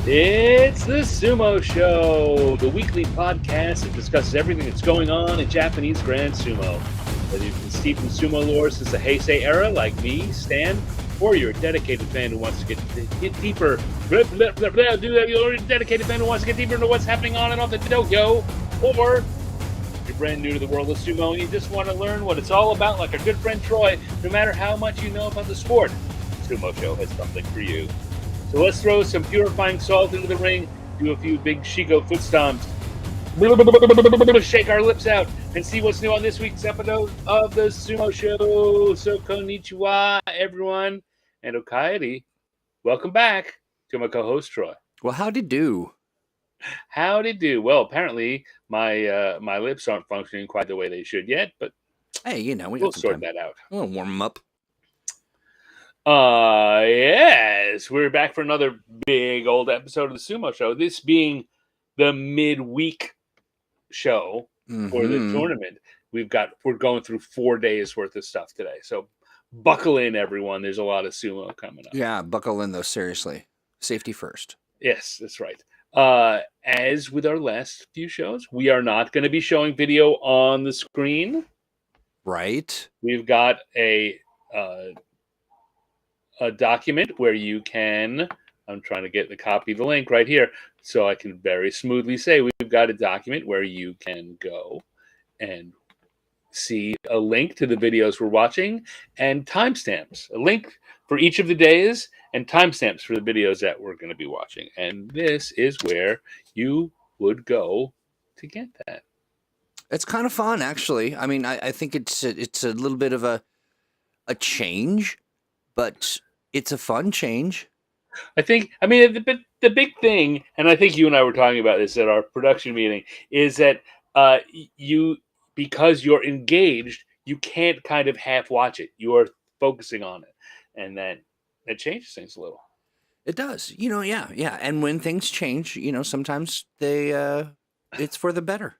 It's the Sumo Show, the weekly podcast that discusses everything that's going on in Japanese Grand Sumo. Whether you've been steeped in sumo lore since the Heisei era, like me, Stan, or you're a dedicated fan who wants to get deeper, you're a dedicated fan who wants to get deeper into what's happening on and off the dojo, or you're brand new to the world of sumo and you just want to learn what it's all about, like our good friend Troy, no matter how much you know about the sport, Sumo Show has something for you. So let's throw some purifying salt into the ring, do a few big Shigo foot stomps, shake our lips out, and see what's new on this week's episode of the Sumo Show. So konnichiwa, everyone, and Okaeri, welcome back to my co-host Troy. Well, howdy do. Howdy do. Well, apparently my my lips aren't functioning quite the way they should yet, but hey, you know, we'll sort that out. We'll warm them up. Yes, we're back for another big old episode of the Sumo Show. This being the midweek show for the tournament. We're going through 4 days worth of stuff today. So buckle in, everyone. There's a lot of sumo coming up. Yeah, buckle in though, seriously. Safety first. Yes, that's right. As with our last few shows, we are not going to be showing video on the screen. Right. We've got a document where you can, I'm trying to get the copy of the link right here so I can very smoothly say we've got a document where you can go and see a link to the videos we're watching and timestamps, a link for each of the days and timestamps for the videos that we're going to be watching. And this is where you would go to get that. It's kind of fun, actually. I mean, I think it's a little bit of a change, but it's a fun change. I mean, the big thing, and I think you and I were talking about this at our production meeting, is that because you're engaged, you can't kind of half watch it. You are focusing on it, and that changes things a little. It does, yeah. And when things change, sometimes it's for the better.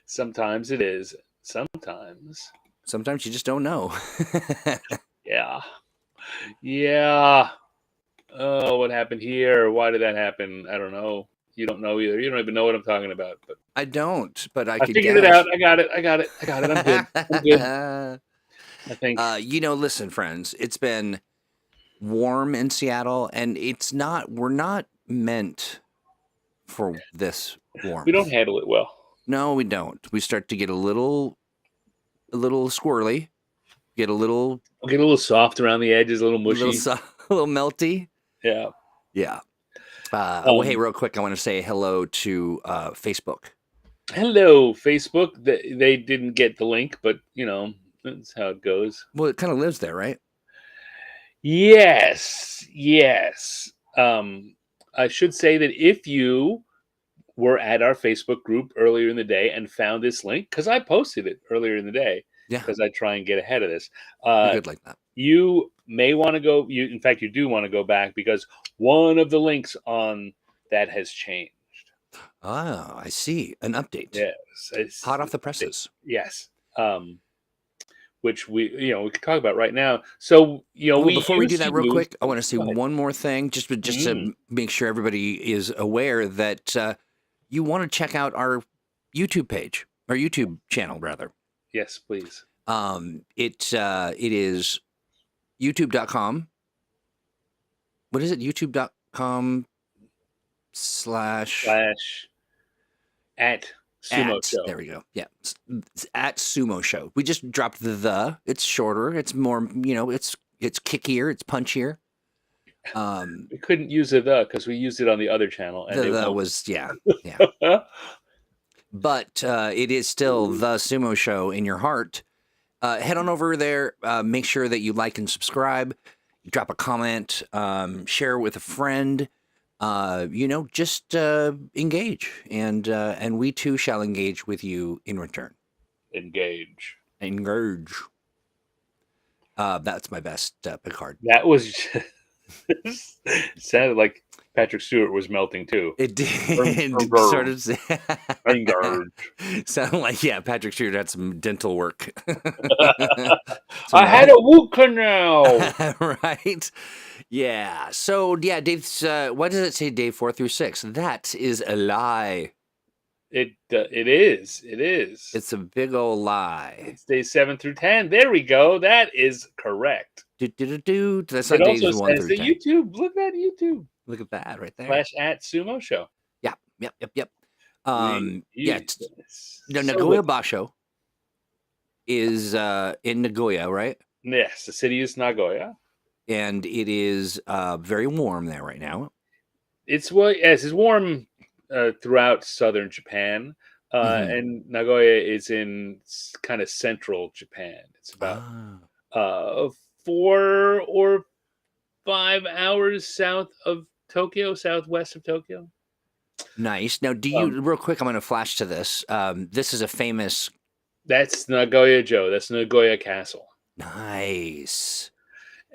Sometimes it is. Sometimes you just don't know. Yeah. Oh, what happened here? Why did that happen? I don't know. You don't know either. You don't even know what I'm talking about. But I don't, but I figured it out. I got it. I'm good. I think. Listen, friends, it's been warm in Seattle, and we're not meant for this warmth. We don't handle it well. No, we don't. We start to get a little squirrely. Get a little soft around the edges, a little mushy, a little melty. Yeah. Hey, real quick, I want to say hello to Facebook. Hello, Facebook. They didn't get the link, but that's how it goes. Well, it kind of lives there, right? Yes. I should say that if you were at our Facebook group earlier in the day and found this link, because I posted it earlier in the day. Yeah, because I try and get ahead of this. Good like that. You may want to go. In fact, you do want to go back because one of the links on that has changed. Ah, I see. An update. Yes, it's hot off the presses. Yes, which we could talk about right now. So before we do that, real quick, I want to say one more thing, just to make sure everybody is aware that you want to check out our YouTube page, our YouTube channel, rather. Yes, please. It is youtube.com. What is it? youtube.com/ at Sumo Show. There we go. Yeah. It's at Sumo Show. We just dropped the. It's shorter. It's more, it's kickier. It's punchier. We couldn't use the because we used it on the other channel. And the was, yeah. But it is still the Sumo Show in your heart. Head on over there. Make sure that you like and subscribe. Drop a comment. Share with a friend. Just engage. And we too shall engage with you in return. Engage. That's my best Picard. That was Sounded like Patrick Stewart was melting too. It did sort of sound like, yeah, Patrick Stewart had some dental work. I had a root canal. Right? Yeah. So, yeah, Dave's, why does it say day 4 through 6? That is a lie. It is. It is. It's a big old lie. It's day 7 through 10. There we go. That is correct. That's It not also days 1 says through the 10. YouTube. Look at YouTube. Look at that right there. / Sumo Show. Yep. Yeah. So Nagoya Basho is in Nagoya, right? yes, the city is Nagoya. And it is very warm there right now. It's warm throughout southern Japan, and Nagoya is in kind of central Japan. It's about 4 or 5 hours south of Tokyo, southwest of Tokyo. Nice. Now, do you real quick? I'm going to flash to this. This is a famous. That's Nagoya-jo. That's Nagoya Castle. Nice.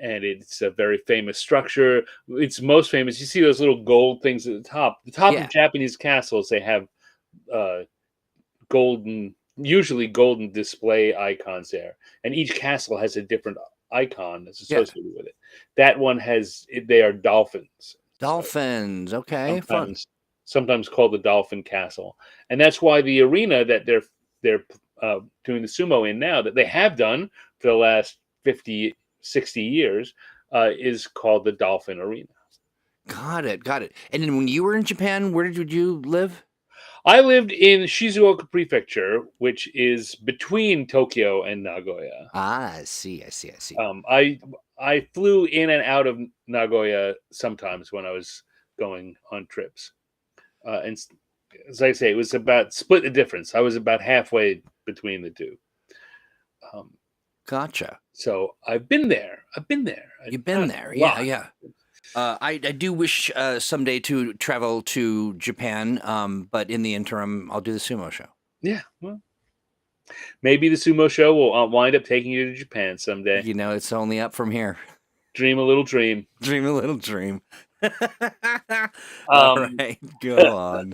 And it's a very famous structure. It's most famous. You see those little gold things at the top. The top of Japanese castles, they have usually golden display icons there. And each castle has a different icon that's associated with it. That one they are dolphins. Dolphins. Okay. Sometimes called the Dolphin Castle. And that's why the arena that they're doing the sumo in now, that they have done for the last 50, 60 years, is called the Dolphin Arena. Got it. And then when you were in Japan, where did you live? I lived in Shizuoka Prefecture, which is between Tokyo and Nagoya. I see. I flew in and out of Nagoya sometimes when I was going on trips. And as I say, it was about split the difference. I was about halfway between the two. Gotcha. So I've been there. You've been there. Yeah. I do wish someday to travel to Japan, but in the interim, I'll do the Sumo Show. Yeah, well, maybe the Sumo Show will wind up taking you to Japan someday. You know, it's only up from here. Dream a little dream. Dream a little dream. All right, go on.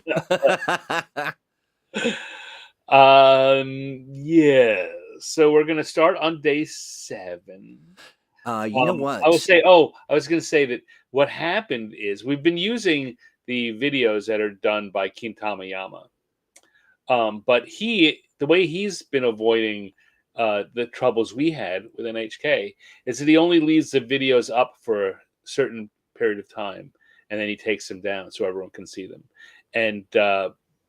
Yeah. So we're gonna start on day 7. You know what? I was going to say that what happened is we've been using the videos that are done by Kintama Yama. But the way he's been avoiding the troubles we had with NHK is that he only leaves the videos up for a certain period of time, and then he takes them down so everyone can see them. And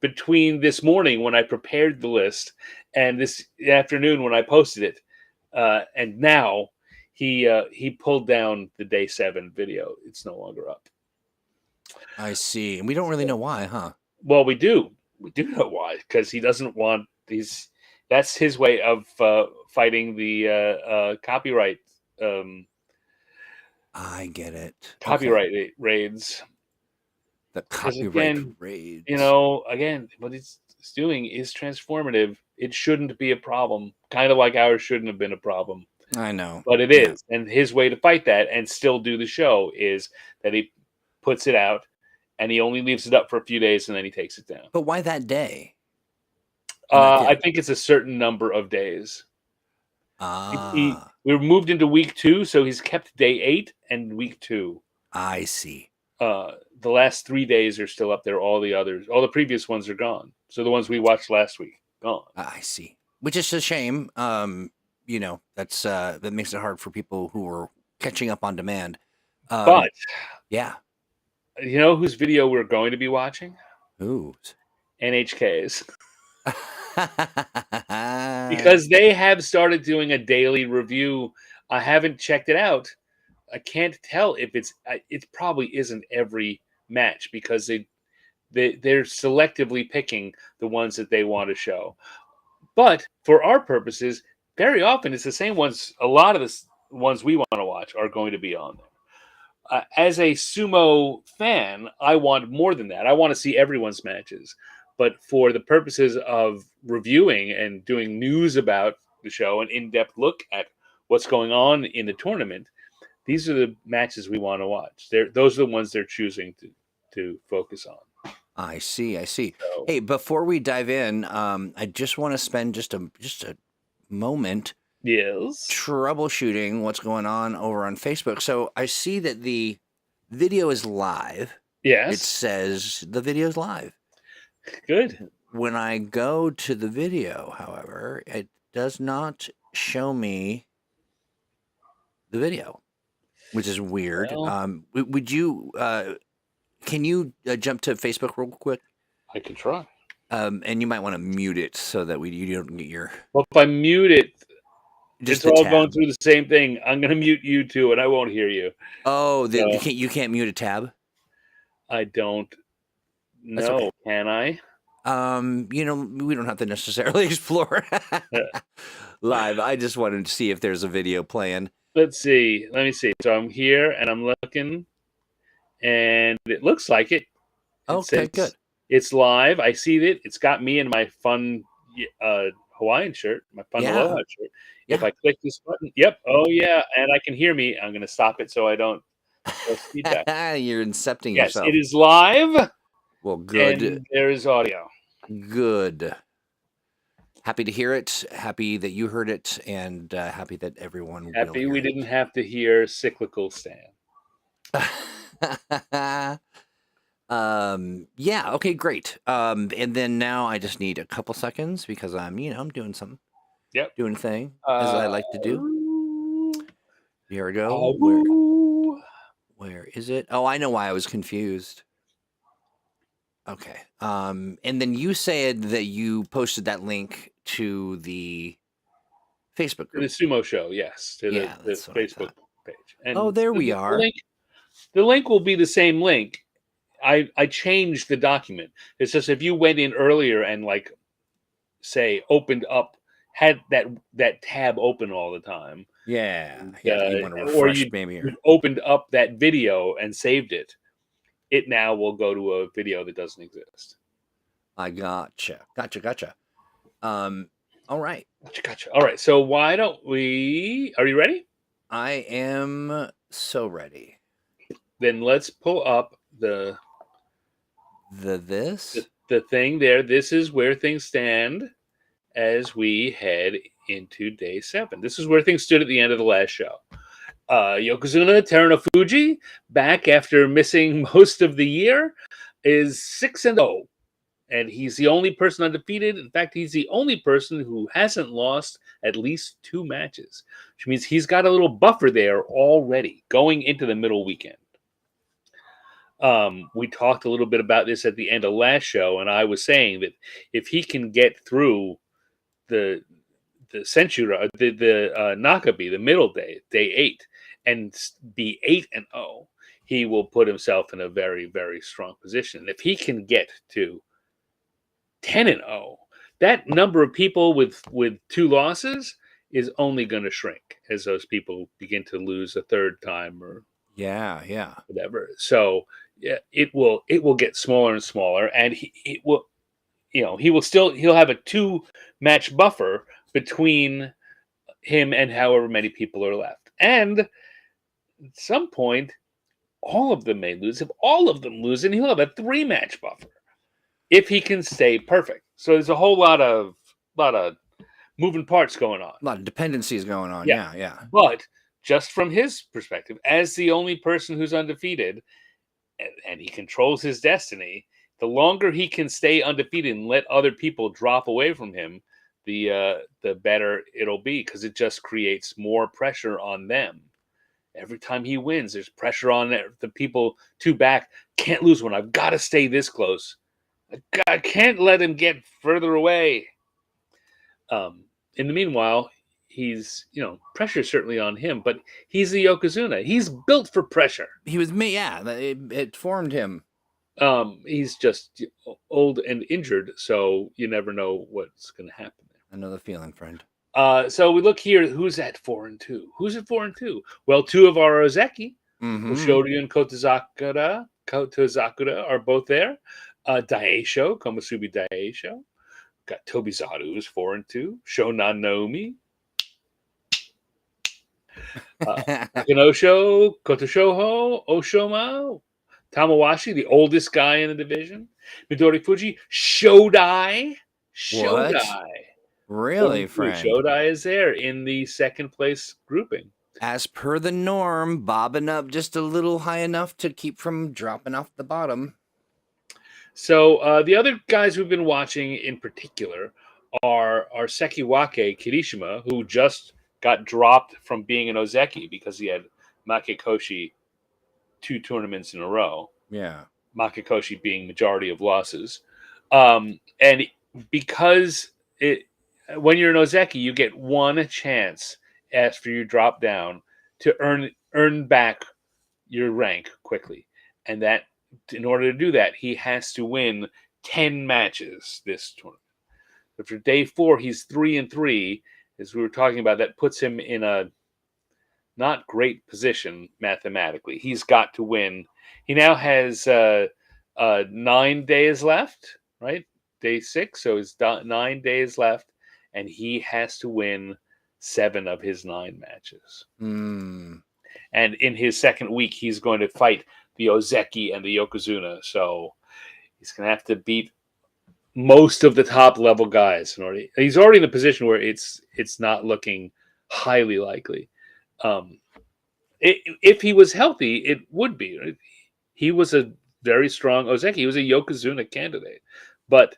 between this morning when I prepared the list and this afternoon when I posted it, and now he pulled down the day 7 video. It's no longer up. I see. And we don't really know why, huh? Well, we do. We do know why, because he doesn't want these. That's his way of fighting the copyright. I get it. Copyright raids. The copyright raids. You know, again, what he's doing is transformative. It shouldn't be a problem. Kind of like ours shouldn't have been a problem. I know. But it is. And his way to fight that and still do the show is that he puts it out and he only leaves it up for a few days and then he takes it down. But why that day? I think it's a certain number of days. We moved into week 2, so he's kept day 8 and week 2. I see. The last 3 days are still up there. All the previous ones are gone. So the ones we watched last week, gone. I see. Which is a shame. You know, that makes it hard for people who are catching up on demand. But yeah, you know whose video we're going to be watching? Whose? NHK's. Because they have started doing a daily review. I haven't checked it out. I can't tell if it probably isn't every match because they're selectively picking the ones that they want to show. But for our purposes, very often it's the same ones. A lot of the ones we want to watch are going to be on there. As a sumo fan, I want more than that. I want to see everyone's matches. But for the purposes of reviewing and doing news about the show, an in-depth look at what's going on in the tournament, these are the matches we want to watch. Those are the ones they're choosing to focus on. I see. So, Hey, before we dive in, I just want to spend just a moment yes. troubleshooting what's going on over on Facebook. So I see that the video is live. It Yes. says the video is live. Good. When I go to the video, however, it does not show me the video, which is weird. Well, Would you? Can you jump to Facebook real quick? I can try. And you might want to mute it so that you don't get your Well, if I mute it, just it's the all going tab. through the same thing. I'm going to mute you too, and I won't hear you. Oh, So you can't mute a tab. I don't That's know. okay. Can I? We don't have to necessarily explore live. I just wanted to see if there's a video playing. Let's see. Let me see. So I'm here, and I'm looking, and it looks like it. It Okay, good. says it's live. I see it. It's got me in my fun Hawaiian shirt, my fun Yeah. Aloha shirt. If Yeah. I click this button, yep. Oh yeah, and I can hear me. I'm going to stop it so I don't feedback. You're incepting Yes, yourself. it is live, Well, good. and there is audio. Good. Happy to hear it. Happy that you heard it, and happy that everyone will Happy hear we it. didn't have to hear cyclical Stan. Yeah, okay, great. And then now I just need a couple seconds because I'm doing something. Yep. Doing a thing as I like to do. Here we go. Where is it? Oh, I know why I was confused. Okay. And then you said that you posted that link to the Facebook The group. Sumo Show, yes, to Yeah, the that's what I Facebook thought. page. And Oh, there we are. The link will be the same link. I changed the document. It's just if you went in earlier and say opened up, had that tab open all the time, Yeah. You want to or refresh maybe you or opened up that video and saved it, it now will go to a video that doesn't exist. I gotcha. All right. Gotcha. All right. So why don't we? Are you ready? I am so ready. Then let's pull up the thing there. This is where things stand as we head into day 7. This is where things stood at the end of the last show. Yokozuna Terunofuji, back after missing most of the year, is 6-0. And he's the only person undefeated. In fact, he's the only person who hasn't lost at least 2 matches, which means he's got a little buffer there already going into the middle weekend. We talked a little bit about this at the end of last show, and I was saying that if he can get through the Senshura, the Nakabi, the middle day 8, and be 8-0, he will put himself in a very, very strong position. If he can get to 10-0, that number of people with 2 losses is only going to shrink as those people begin to lose a third time or whatever. So yeah, it will get smaller and smaller, and he'll have a 2-match buffer between him and however many people are left. And at some point, all of them may lose. If all of them lose, then he'll have a 3-match buffer if he can stay perfect. So there's a whole lot of moving parts going on. A lot of dependencies going on. Yeah. But just from his perspective, as the only person who's undefeated, and he controls his destiny, the longer he can stay undefeated and let other people drop away from him, the better it'll be, because it just creates more pressure on them. Every time he wins, there's pressure on the people 2 back. Can't lose one. I've got to stay this close. I can't let him get further away. In the meanwhile, he's, pressure certainly on him, but he's the Yokozuna. He's built for pressure. He was me. Yeah, it formed him. He's just old and injured, so you never know what's going to happen there. I know the feeling, friend. So we look here. Who's at 4-2? Who's at 4-2? Well, 2 of our Ozeki, Ushoryu and Kotozakura are both there. Daisho, Komusubi Daisho. Got Tobizaru, who's 4-2. Shonan Naomi. Akanosho, Kotoshoho, Oshoma, Tamawashi, the oldest guy in the division. Midori Fuji, Shodai. What? Shodai. Really, 42. friend? Shodai is there in the second place grouping. As per the norm, bobbing up just a little high enough to keep from dropping off the bottom. So the other guys we've been watching in particular are Sekiwake Kirishima, who just got dropped from being an Ozeki because he had Makekoshi 2 tournaments in a row. Yeah. Makekoshi being majority of losses. And because when you're an Ozeki, you get one chance after you drop down to earn back your rank quickly. And that in order to do that, he has to win 10 matches this tournament. But for day 4, he's 3-3, as we were talking about. That puts him in a not great position mathematically. He's got to win. He now has 9 days left, right? Day 6, so it's 9 days left, and he has to win 7 of his 9 matches. Hmm. And in his second week, he's going to fight the Ozeki and the Yokozuna. So he's going to have to beat most of the top level guys. He's already in a position where it's not looking highly likely. If he was healthy, it would be. Right? He was a very strong Ozeki. He was a Yokozuna candidate. But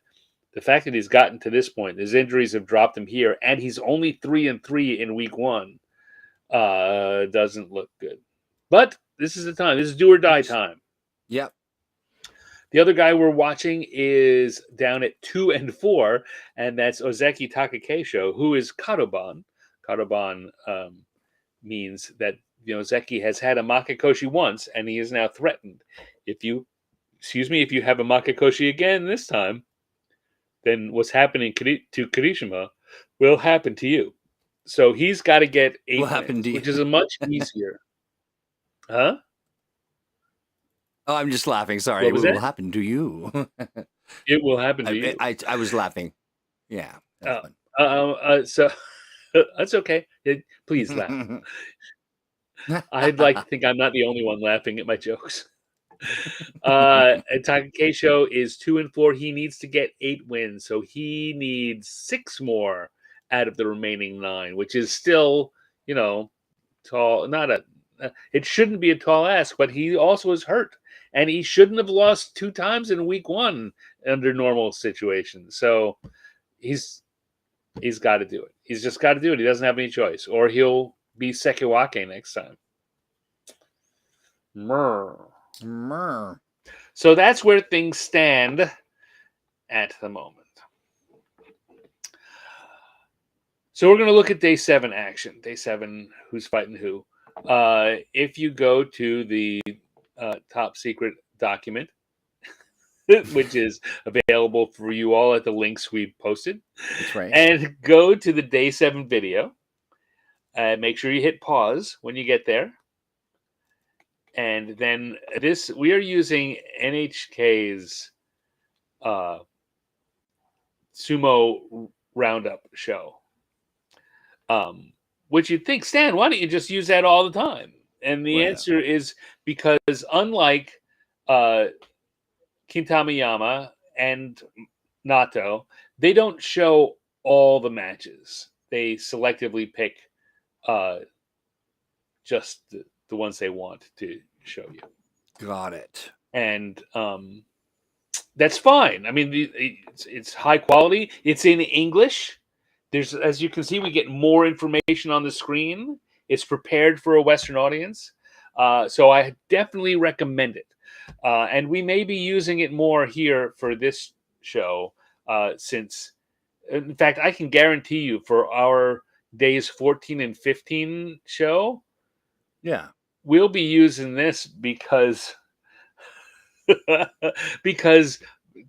the fact that he's gotten to this point, his injuries have dropped him here, and he's only 3-3 in week 1, doesn't look good. But this is the time. This is do or die time. Yep. The other guy we're watching is down at 2-4, and that's Ozeki Takakeisho, who is Kadoban. Kadoban means that Ozeki has had a Makekoshi once, and he is now threatened. If you have a Makekoshi again this time, then what's happening to Kirishima will happen to you. So he's got to get 8 wins, which is a much easier. Huh? Oh, I'm just laughing. Sorry. What was What will that? happen to you? It will happen to you. I was laughing. Yeah. That's fun. So that's okay. Please laugh. I'd like to think I'm not the only one laughing at my jokes. Takakeisho is 2-4. He needs to get 8 wins, so he needs 6 more out of the remaining 9, which is still, tall. It shouldn't be a tall ask, but he also is hurt, and he shouldn't have lost 2 times in week 1 under normal situations. So he's got to do it. He's just got to do it. He doesn't have any choice, or he'll be Sekiwake next time. So that's where things stand at the moment. So we're going to look at day 7 action. Day 7, who's fighting who. If you go to the top secret document, which is available for you all at the links we posted. That's right. And go to the day 7 video. Make sure you hit pause when you get there. And then we are using NHK's Sumo Roundup show. Which you'd think, Stan, why don't you just use that all the time? And the answer is because unlike Kintamiyama and Nato, they don't show all the matches. They selectively pick just the ones they want to show you. Got it. And that's fine. I mean, it's high quality. It's in English. As you can see, we get more information on the screen. It's prepared for a Western audience. So I definitely recommend it. And we may be using it more here for this show since, in fact, I can guarantee you for our days 14 and 15 show, we'll be using this because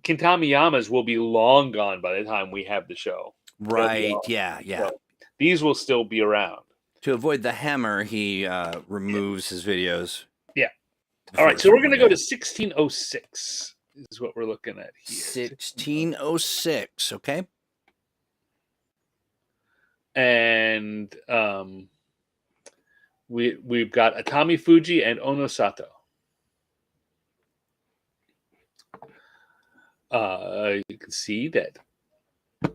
Kintamiyama's will be long gone by the time we have the show. Right. Yeah. So these will still be around. To avoid the hammer, he removes his videos. Yeah. All right. So we're going to go to 1606 is what we're looking at here. 1606. Okay. And we've got Atami Fuji and Ono Sato. You can see that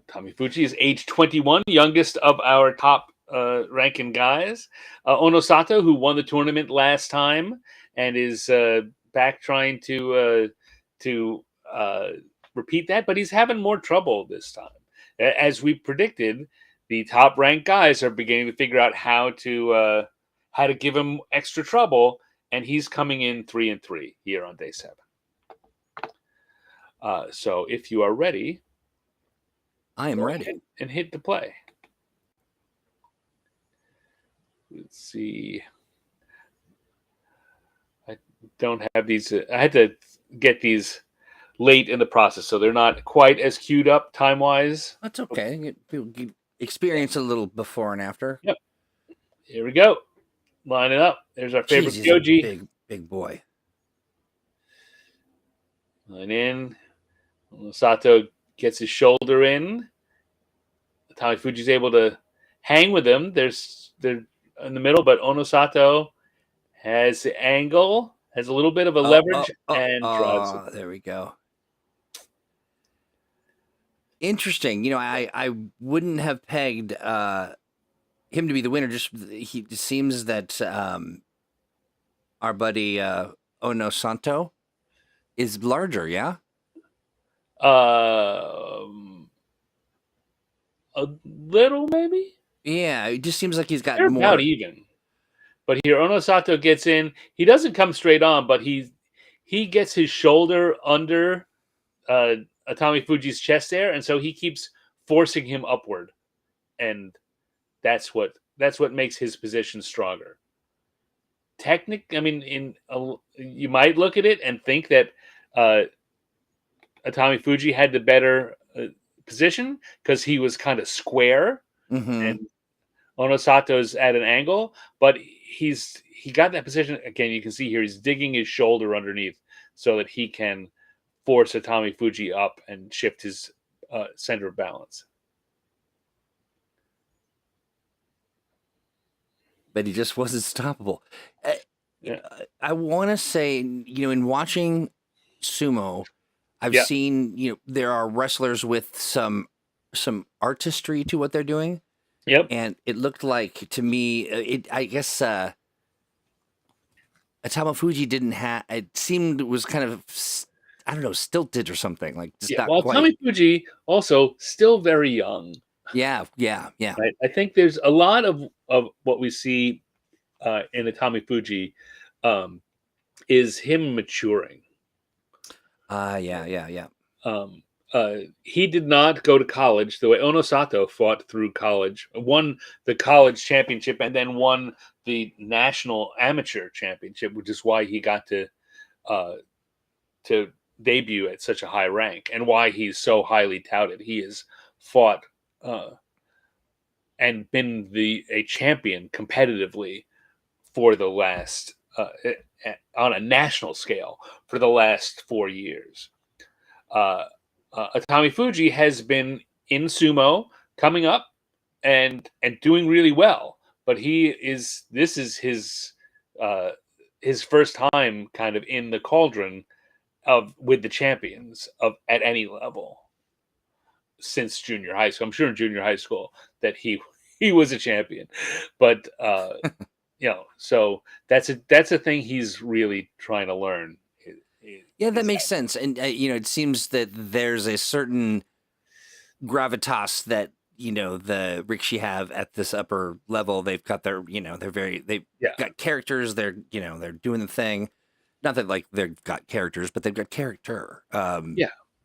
Tommy Fuji is age 21, youngest of our top ranking guys. Ono Sato, who won the tournament last time and is back trying to repeat that, but he's having more trouble this time. As we predicted, the top ranked guys are beginning to figure out how to give him extra trouble, and he's coming in 3-3 here on day 7. So if you are ready, I am ready. And hit the play. Let's see. I don't have these. I had to get these late in the process, so they're not quite as queued up time-wise. That's okay. You experience a little before and after. Yep. Here we go. Line it up. There's our favorite Jeez, Kyoji. Big boy. Line in. Sato gets his shoulder in. Atami Fuji's able to hang with him. They're in the middle, but Ono Sato has the angle, has a little bit of a leverage, and drives it. There we go. Interesting. You know, I wouldn't have pegged him to be the winner. He seems that our buddy Ono Santo is larger. Yeah. A little, maybe. Yeah, it just seems like he's got They're more. about even. But here, Ono Sato gets in. He doesn't come straight on, but he gets his shoulder under Atami Fuji's chest there, and so he keeps forcing him upward, and that's what makes his position stronger. I mean, you might look at it and think that Atami Fuji had the better position because he was kind of square, and Ono Sato's at an angle, but he got that position again. You can see here he's digging his shoulder underneath so that he can force Atami Fuji up and shift his center of balance. But he just wasn't stoppable. Yeah. I want to say, you know, in watching sumo, I've seen, you know, there are wrestlers with some artistry to what they're doing. Yep. And it looked like to me, I guess Atama Fuji didn't have. It seemed it was kind of, I don't know, stilted or something like. Just not quite. Atami Fuji also still very young. Yeah. Right? I think there's a lot of what we see in Atami Fuji is him maturing. Yeah. He did not go to college the way Ono Sato fought through college, won the college championship, and then won the national amateur championship, which is why he got to debut at such a high rank and why he's so highly touted. He has fought and been a champion competitively for the last on a national scale for the last 4 years. Atami Fuji has been in sumo coming up and doing really well, but this is his first time kind of in the cauldron with the champions at any level since junior high school. I'm sure in junior high school that he was a champion, but you know, so that's a thing he's really trying to learn. Yeah, that makes sense. And, you know, it seems that there's a certain gravitas that, you know, the Rikishi have at this upper level. They've got their, you know, they've got characters. They're, you know, they're doing the thing. Not that like they've got characters, but they've got character.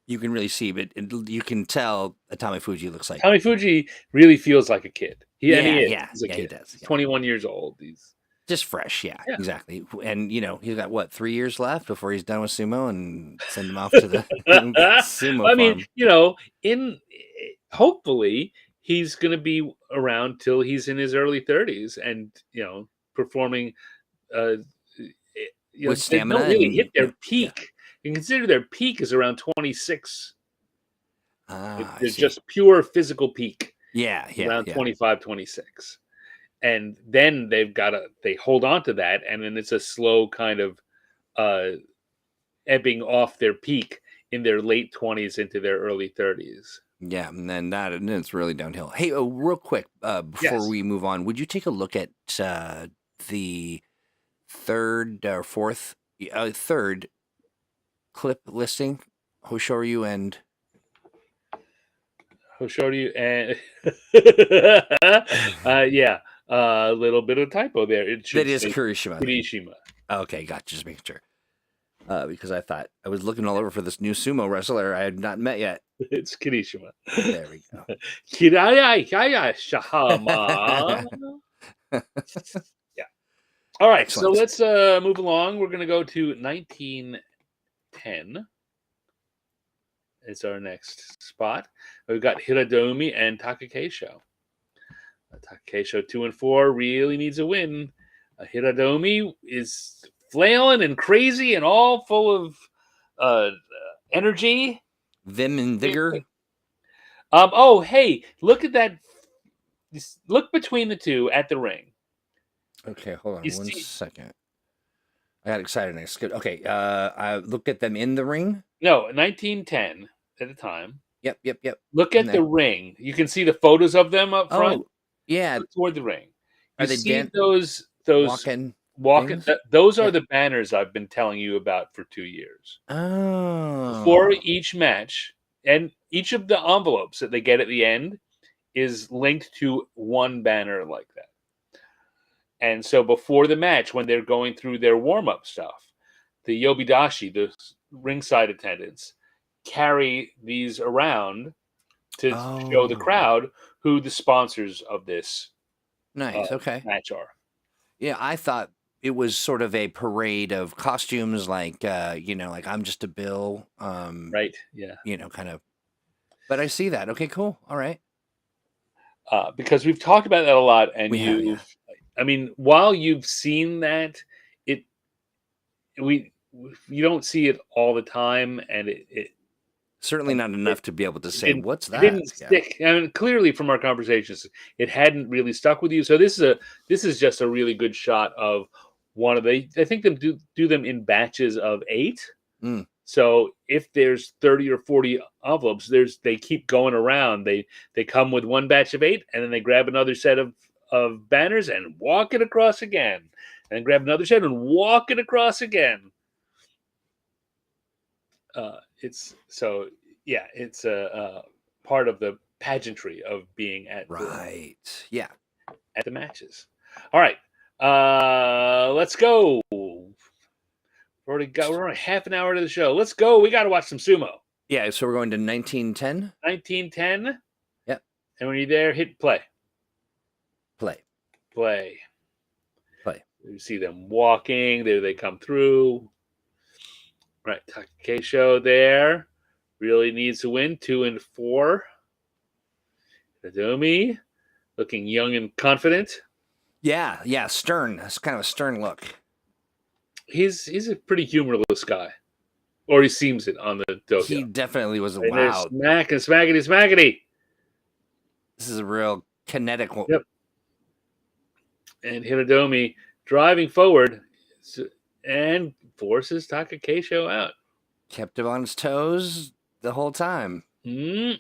You can really see, but you can tell Atami Fuji looks like. Atami Fuji really feels like a kid. He's a kid. He does. He's 21 years old. He's just fresh, exactly. And you know, he's got what 3 years left before he's done with sumo and send him off to the sumo farm. I mean, you know, hopefully he's going to be around till he's in his early 30s, and you know, performing. With stamina, they don't really hit their peak. Yeah. You consider their peak is around 26. They're just pure physical peak. Yeah. Around 25, 26. and then they hold on to that, and then it's a slow kind of uh, ebbing off their peak in their late 20s into their early 30s. Yeah, and then it's really downhill. Hey, real quick, before Yes. we move on, would you take a look at the third or fourth, third clip listing, Hoshoryu and Hoshoryu and yeah, a little bit of typo there. It that should is say Kirishima. Kirishima. Okay, gotcha. Just making sure. Because I thought I was looking all over for this new sumo wrestler I had not met yet. It's Kirishima. There we go. Kiraya Kaya Shahama. Yeah. All right, so Excellent. let's move along. We're going to go to 1910. Is our next spot. We've got Hiradomi and Takakeisho. Takakeisho 2-4 really needs a win. Hiradomi is flailing and crazy and all full of energy. Vim and vigor. Oh, hey, look at that. Look between the two at the ring. Okay, hold on You one see- second. I got excited and I skipped. Okay, I look at them in the ring. No, 1910 at the time. Yep. Look And at the ring. You can see the photos of them up front. Oh, yeah. Look toward the ring. Are You they see those walking? walking. things? Those are Yeah. the banners I've been telling you about for 2 years. Oh. Before each match, and each of the envelopes that they get at the end is linked to one banner like that. And so before the match, when they're going through their warm-up stuff, the Yobidashi, the ringside attendants, carry these around to show the Oh. crowd who the sponsors of this Nice. Okay. match are. Yeah, I thought it was sort of a parade of costumes, like like I'm just a bill, Right? Yeah. kind of. But I see that. Okay, cool. All right. Because we've talked about that a lot, and We have, yeah. I mean, while you've seen that, it we you don't see it all the time, and it Certainly not enough to be able to say, didn't what's it that? didn't Yeah. stick. I mean, clearly from our conversations, it hadn't really stuck with you. So this is just a really good shot of one of the. I think them do them in batches of 8. Mm. So if there's 30 or 40 envelopes, they keep going around. They come with one batch of 8, and then they grab another set of banners and walk it across again, and then grab another set and walk it across again. It's so yeah, it's a part of the pageantry of being at Right. Yeah. at the matches. All right, let's go. We're on half an hour to the show. Let's go. We got to watch some sumo. Yeah. So we're going to 1910. 1910. Yep. And when you're there, hit play. Play. You see them walking. There they come through. Right, Takakeisho there really needs to win 2-4. Hiradomi looking young and confident. Yeah. Stern. That's kind of a stern look. He's a pretty humorless guy, or he seems it on the dojo. He definitely was a And there's wow. smack and smackety. This is a real kinetic one. Yep. And Hiradomi driving forward and forces Takakeisho out. Kept him on his toes the whole time. So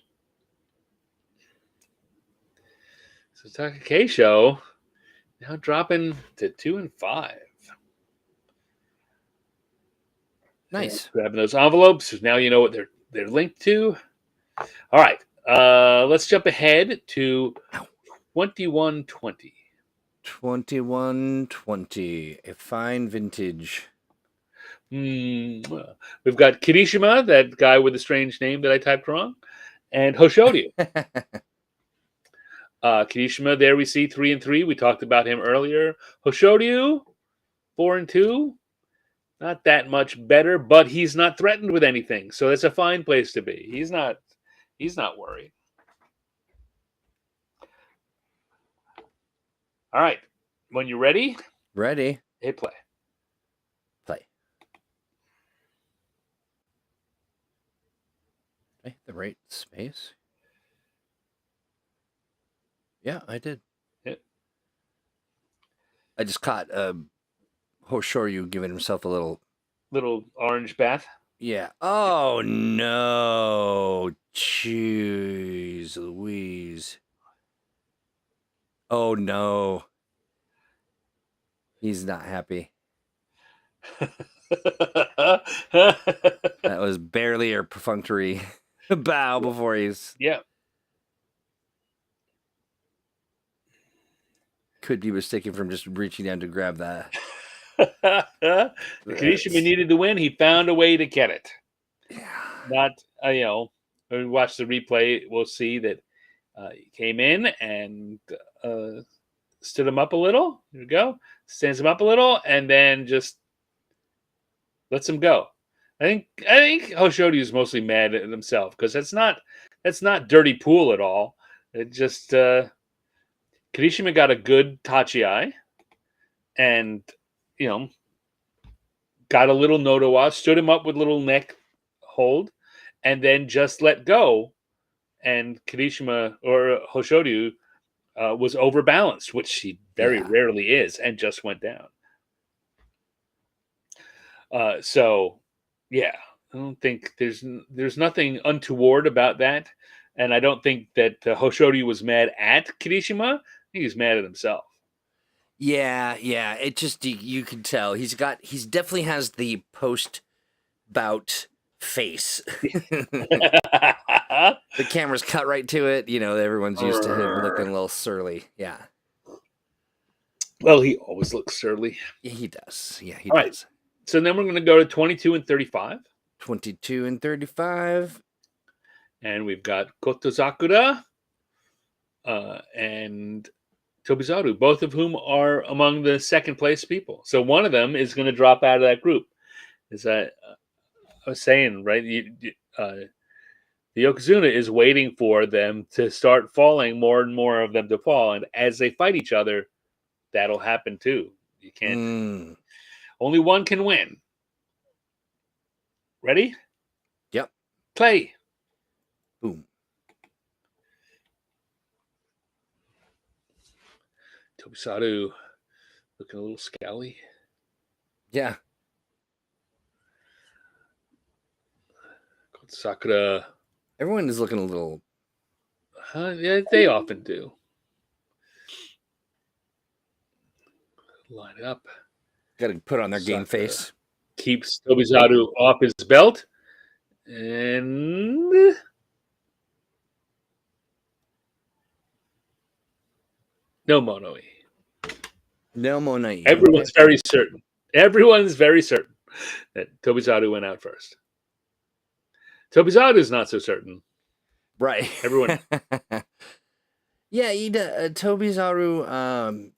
Takakeisho now dropping to 2-5. Nice. Grabbing those envelopes. Now you know what they're linked to. All right. Let's jump ahead to 2120. 2120. A fine vintage. We've got Kirishima, that guy with the strange name that I typed wrong, and Hoshoryu. Kirishima, there we see 3-3. We talked about him earlier. Hoshoryu, 4-2. Not that much better, but he's not threatened with anything, so that's a fine place to be. He's not worried. All right, when you're ready, Ready. hit play. Play. Okay, the right space. Yeah, I did. Hit. I just caught Hoshoryu giving himself a little. Little orange bath. Yeah. Oh no. Jeez Louise. Oh no. He's not happy. That was barely a perfunctory bow before he's. Yeah. Could be mistaken from just reaching down to grab that. Kirishima needed to win. He found a way to get it. Yeah. Not, when we watch the replay, we'll see that he came in and stood him up a little. Here we go. Stands him up a little and then just lets him go. I think Hoshoryu is mostly mad at himself because that's not dirty pool at all. It just Kirishima got a good tachi and got a little nodowa, stood him up with little neck hold, and then just let go. And Kirishima or Hoshoryu was overbalanced, which he very rarely is, and just went down. So, yeah, I don't think there's nothing untoward about that, and I don't think that Hoshoryu was mad at Kirishima. I think he's mad at himself. Yeah. It just you can tell he's definitely has the post bout face. The camera's cut right to it. Everyone's used to him looking a little surly. Yeah. Well, he always looks surly. Yeah, he does. Yeah, he All does. Right. So then we're going to go to 22 and 35. 22 and 35. And we've got Kotozakura and Tobizaru, both of whom are among the second place people. So one of them is going to drop out of that group. As I was saying, right? The Yokozuna is waiting for them to start falling, more and more of them to fall. And as they fight each other, that'll happen too. You can't. Only one can win. Ready? Yep. Play. Boom. Tobizaru looking a little scowly. Yeah. Sakura. Everyone is looking a little. Yeah, they often do. Line it up. Got to put on their game face. Keeps Tobizaru off his belt. And no Mono-e. No Mono-e. Everyone's very certain. Everyone's very certain that Tobizaru went out first. Tobizaru is not so certain. Right. Everyone. Yeah, Tobizaru,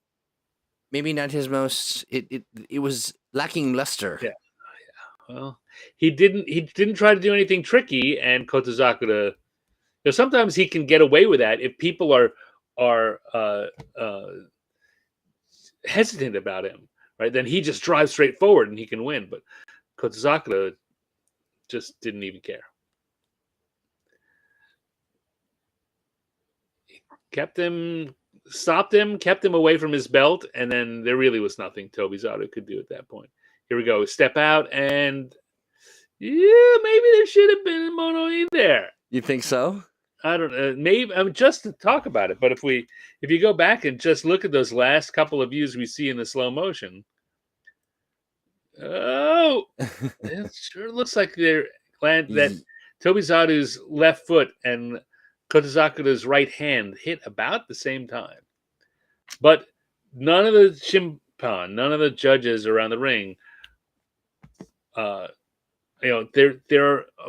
maybe not his most. It was lacking luster. Yeah. Well, he didn't try to do anything tricky, and Kotozakura. Sometimes he can get away with that if people are hesitant about him, right? Then he just drives straight forward and he can win. But Kotozakura just didn't even care. Stopped him, kept him away from his belt, and then there really was nothing Tobizaru could do at that point. Here we go. Step out, and yeah, maybe there should have been a Mono-e there. You think so? I don't know. Maybe just to talk about it. But if you go back and just look at those last couple of views we see in the slow motion, it sure looks like they're glad that Tobizaru's left foot and Kotozakura's right hand hit about the same time. But none of the judges around the ring,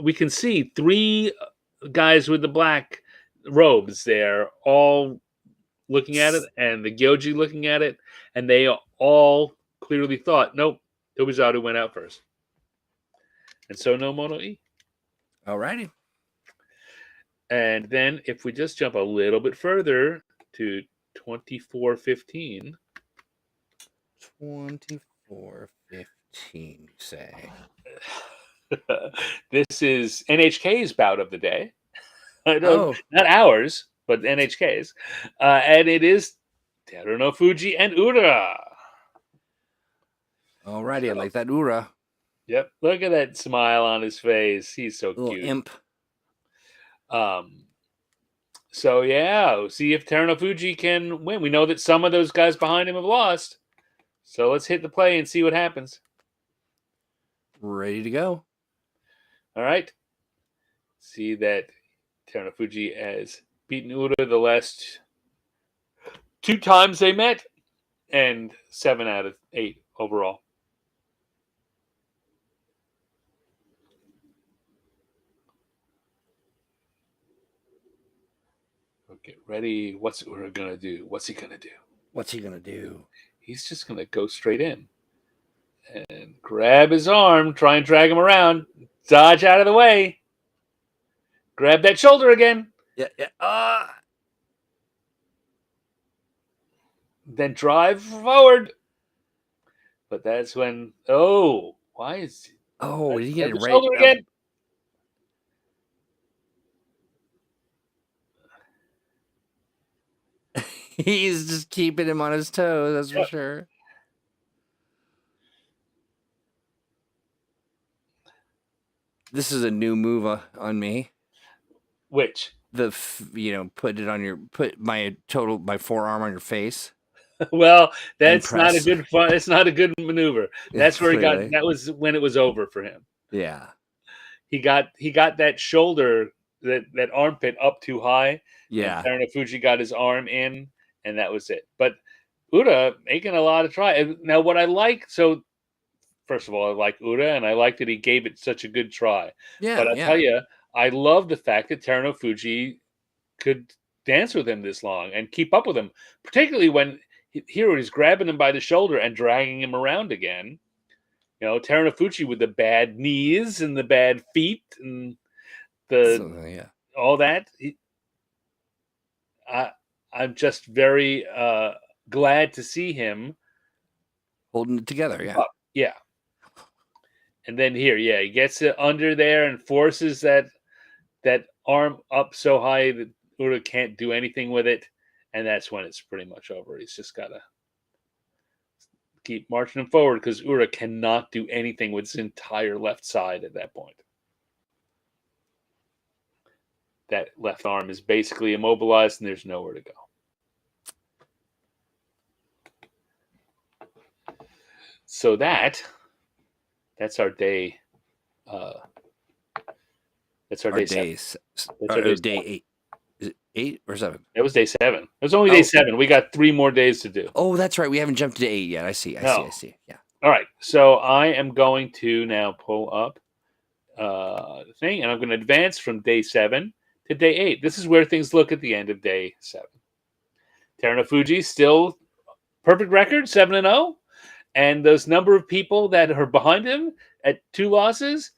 we can see three guys with the black robes there, all looking at it, and the Gyoji looking at it, and they all clearly thought, nope, Tobizaru went out first. And so no Mono-e. Alrighty. And then if we just jump a little bit further to 24-15. 24-15, say. This is NHK's bout of the day. Not ours, but NHK's. And it is Terunofuji and Ura. Alrighty, I So, like that Ura. yep. Look at that smile on his face. He's so Little cute. imp. So yeah, we'll see if Terunofuji can win. We know that some of those guys behind him have lost. So let's hit the play and see what happens. Ready to go. All right. See that Terunofuji has beaten Ura the last 2 times they met, and 7 out of 8 overall. Okay, ready. What's Ura gonna do? What's he gonna do? What's he gonna do? He's just gonna go straight in and grab his arm, try and drag him around, dodge out of the way, grab that shoulder again, Yeah. then drive forward. But that's when why is Oh, did he grab get it the right shoulder up? again? He's just keeping him on his toes, that's for Yep. sure. This is a new move on me. Which? Put my forearm on your face. Well, that's not a Impress. good fun. It's not a good maneuver. Yeah, That's where he got. clearly. That was when it was over for him. Yeah. He got that shoulder, that armpit up too high, and Yeah. Terunofuji got his arm in, and that was it. But Ura making a lot of try. Now, what I like, so first of all, I like Ura, and I like that he gave it such a good try. But I'll tell Yeah. you, I love the fact that Terunofuji could dance with him this long and keep up with him, particularly when here he's grabbing him by the shoulder and dragging him around again. Terunofuji with the bad knees and the bad feet and Yeah. all that. I'm just very glad to see him Holding it together, yeah. up. Yeah. And then here, he gets it under there and forces that arm up so high that Ura can't do anything with it, and that's when it's pretty much over. He's just got to keep marching him forward because Ura cannot do anything with his entire left side at that point. That left arm is basically immobilized, and there's nowhere to go. So that's our day. That's our day 7. Day 8. Is it 8 or 7? It was day 7. It was only day 7. We got 3 more days to do. Oh, that's right. We haven't jumped to 8 yet. I see. Yeah. All right. So I am going to now pull up the thing, and I'm going to advance from day 7 to day 8. This is where things look at the end of day 7. Terunofuji still perfect record, 7-0. And those number of people that are behind him at 2 losses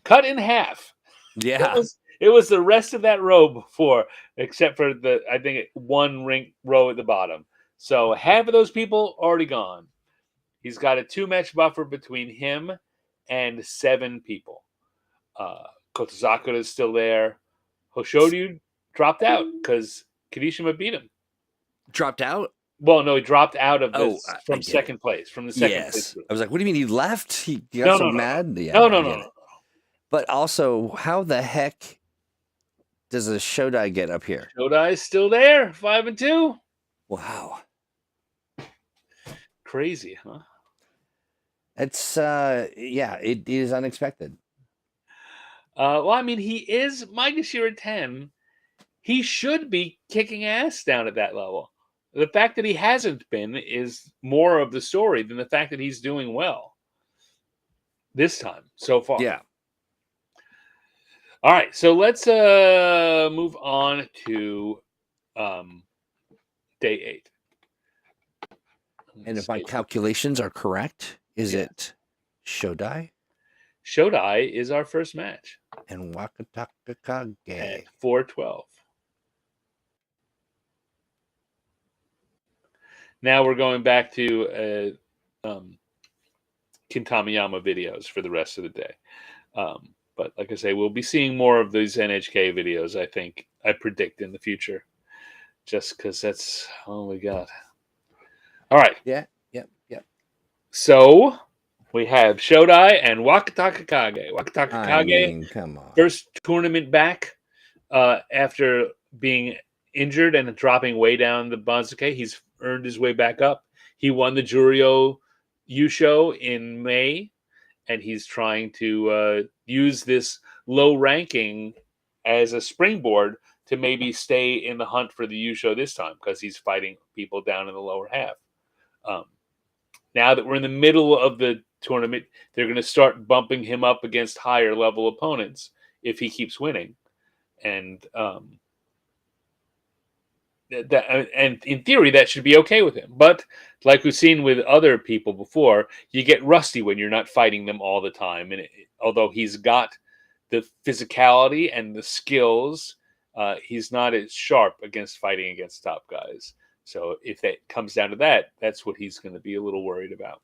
cut in half. Yeah. It was the rest of that row before, except for I think 1 rank row at the bottom. So half of those people already gone. He's got a 2-match buffer between him and 7 people. Kotozakura is still there. Hoshoryu dropped out because Kirishima beat him. Dropped out? Well, no, he dropped out of this from place. From the second place group. I was like, what do you mean he left? He got mad? No. Yeah, No. But also, how the heck does a Shodai get up here? Shodai is still there, 5-2. Wow. Crazy, huh? It's it is unexpected. Well, I mean, he is Maegashira 10. He should be kicking ass down at that level. The fact that he hasn't been is more of the story than the fact that he's doing well this time so far. Yeah. All right, so let's move on to day 8. And if my calculations are correct, is it Shodai? Shodai is our first match. And Wakatakakage. At 4-12. Now we're going back to Kintamiyama videos for the rest of the day. But like I say, we'll be seeing more of these NHK videos, I predict in the future. Just because that's all we got. All right. Yeah. So We have Shodai and Wakataka Kage. Wakataka I Kage, mean, come on. first tournament back after being injured and dropping way down the Banzuke. He's earned his way back up. He won the Juryo Yusho in May, and he's trying to use this low ranking as a springboard to maybe stay in the hunt for the Yusho this time because he's fighting people down in the lower half. Now that we're in the middle of the tournament, they're going to start bumping him up against higher level opponents if he keeps winning. And and in theory, that should be okay with him. But like we've seen with other people before, you get rusty when you're not fighting them all the time. And although he's got the physicality and the skills, he's not as sharp against fighting against top guys. So if that comes down to that, that's what he's going to be a little worried about.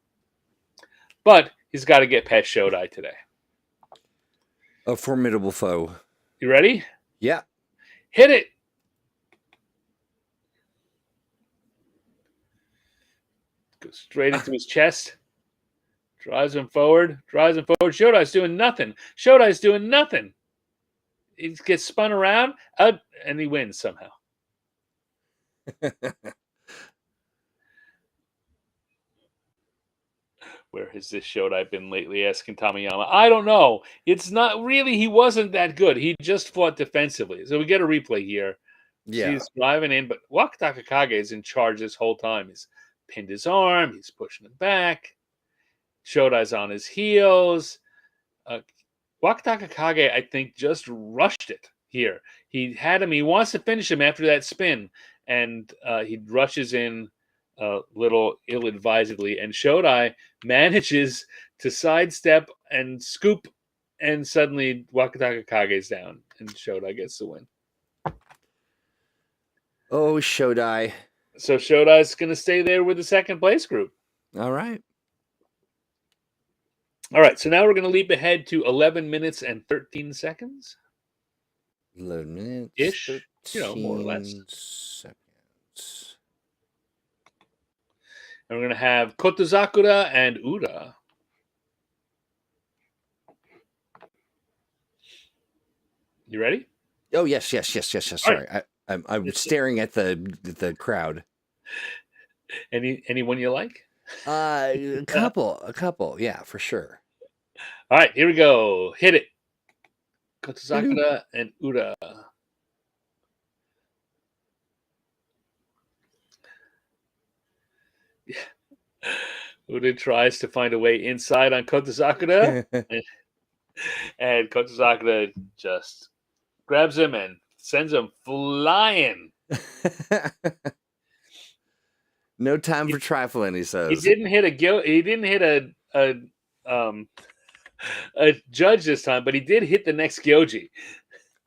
But he's got to get past Shodai today. A formidable foe. You ready? Yeah. Hit it. Goes straight into his chest. Drives him forward. Shodai's doing nothing. He gets spun around, and he wins somehow. Where has this Shodai been lately? Asking Tamayama. I don't know. It's not really. He wasn't that good. He just fought defensively. So we get a replay here. Yeah. He's driving in, but Wakataka Kage is in charge this whole time. He's pinned his arm. He's pushing him back. Shodai's on his heels. Wakataka Kage, I think, just rushed it here. He had him. He wants to finish him after that spin, and he rushes in a little ill-advisedly, and Shodai manages to sidestep and scoop, and suddenly Wakataka Kage's down, and Shodai gets the win. Oh, Shodai. So Shodai's going to stay there with the second place group. All right. All right, so now we're going to leap ahead to 11 minutes and 13 seconds. 11 minutes. Ish, more or less. Seconds. And we're going to have Kotozakura and Ura. You ready? Oh, yes. Sorry. Right. I'm staring at the crowd. Anyone you like? A couple. Yeah, for sure. All right, here we go. Hit it. Kotozakura and Ura. Yeah. Ura tries to find a way inside on Kotozakura. And Kotozakura just grabs him and sends him flying. No time for trifling, he says. He didn't hit a judge this time, but he did hit the next Gyoji.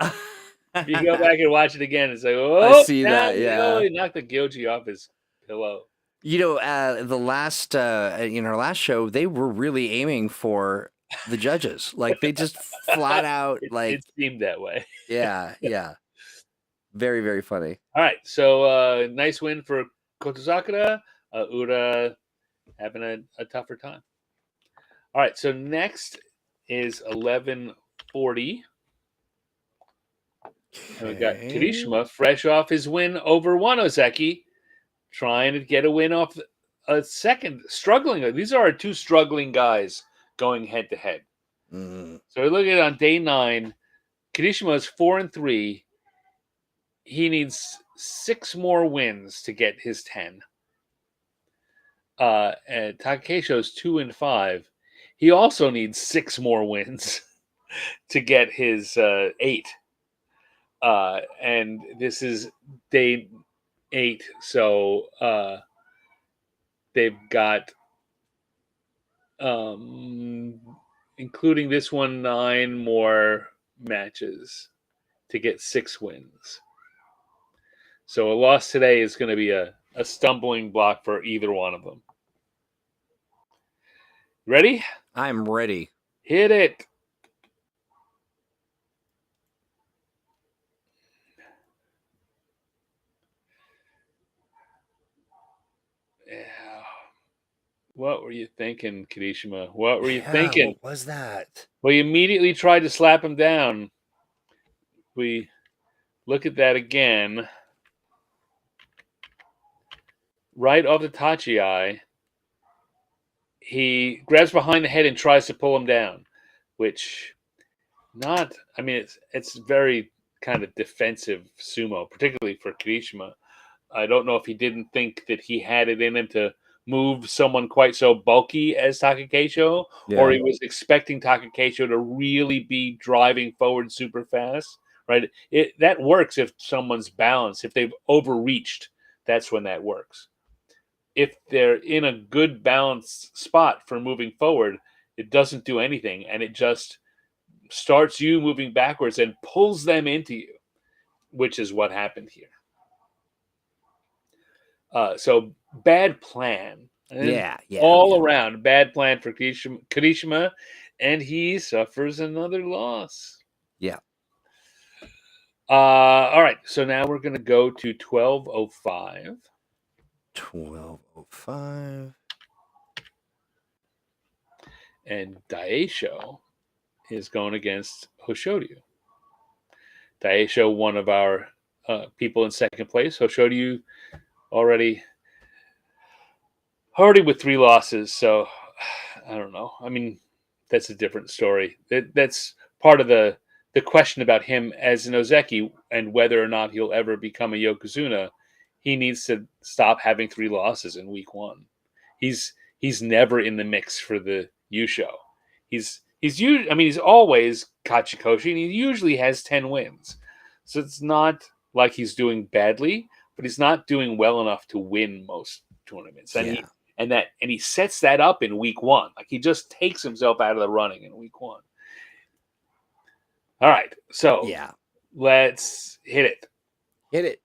If you go back and watch it again, it's like, oh, I see that. Yeah, he knocked the Gyoji off his pillow. You know, the last in our last show, they were really aiming for the judges. Like they just flat out it seemed that way. Yeah. Very, very funny. All right, so nice win for Kotozakura. Ura having a tougher time. All right, so next is 11:40. And we got Kirishima fresh off his win over Wanoseki, trying to get a win off a second. Struggling. These are our two struggling guys going head to head. So we're looking at on day 9. Kirishima is 4-3. He needs 6 more wins to get his 10. And Takesho's 2-5. He also needs 6 more wins to get his 8. And this is day 8, so they've got, including this one, 9 more matches to get 6 wins. So a loss today is going to be a stumbling block for either one of them. Ready? I'm ready. Hit it. Yeah. What were you thinking, Kirishima? What were you Yeah, thinking? what was that? Well, you immediately tried to slap him down. We look at that again. Right off the Tachi, he grabs behind the head and tries to pull him down, which not. I mean, it's very kind of defensive sumo, particularly for Kirishima. I don't know if he didn't think that he had it in him to move someone quite so bulky as Takakeisho, or Yeah. he was expecting Takakeisho to really be driving forward super fast. Right? That works if someone's balanced. If they've overreached, that's when that works. If they're in a good balanced spot for moving forward, it doesn't do anything, and it just starts you moving backwards and pulls them into you, which is what happened here. So bad plan, and Yeah, yeah, all yeah. around bad plan for Kirishima, and he suffers another loss. Yeah. All right, so now we're going to go to 12:05. 12:05. And Daisho is going against Hoshoryu. Daisho, one of our people in second place. Hoshoryu already with 3 losses, so I don't know. I mean, that's a different story. That's part of the question about him as an Ozeki and whether or not he'll ever become a Yokozuna. He needs to stop having 3 losses in week 1. He's never in the mix for the Yusho. He's always Kachikoshi, and he usually has 10 wins. So it's not like he's doing badly, but he's not doing well enough to win most tournaments. Yeah. And he sets that up in week 1. Like, he just takes himself out of the running in week 1. All right, so Yeah. let's hit it. Hit it.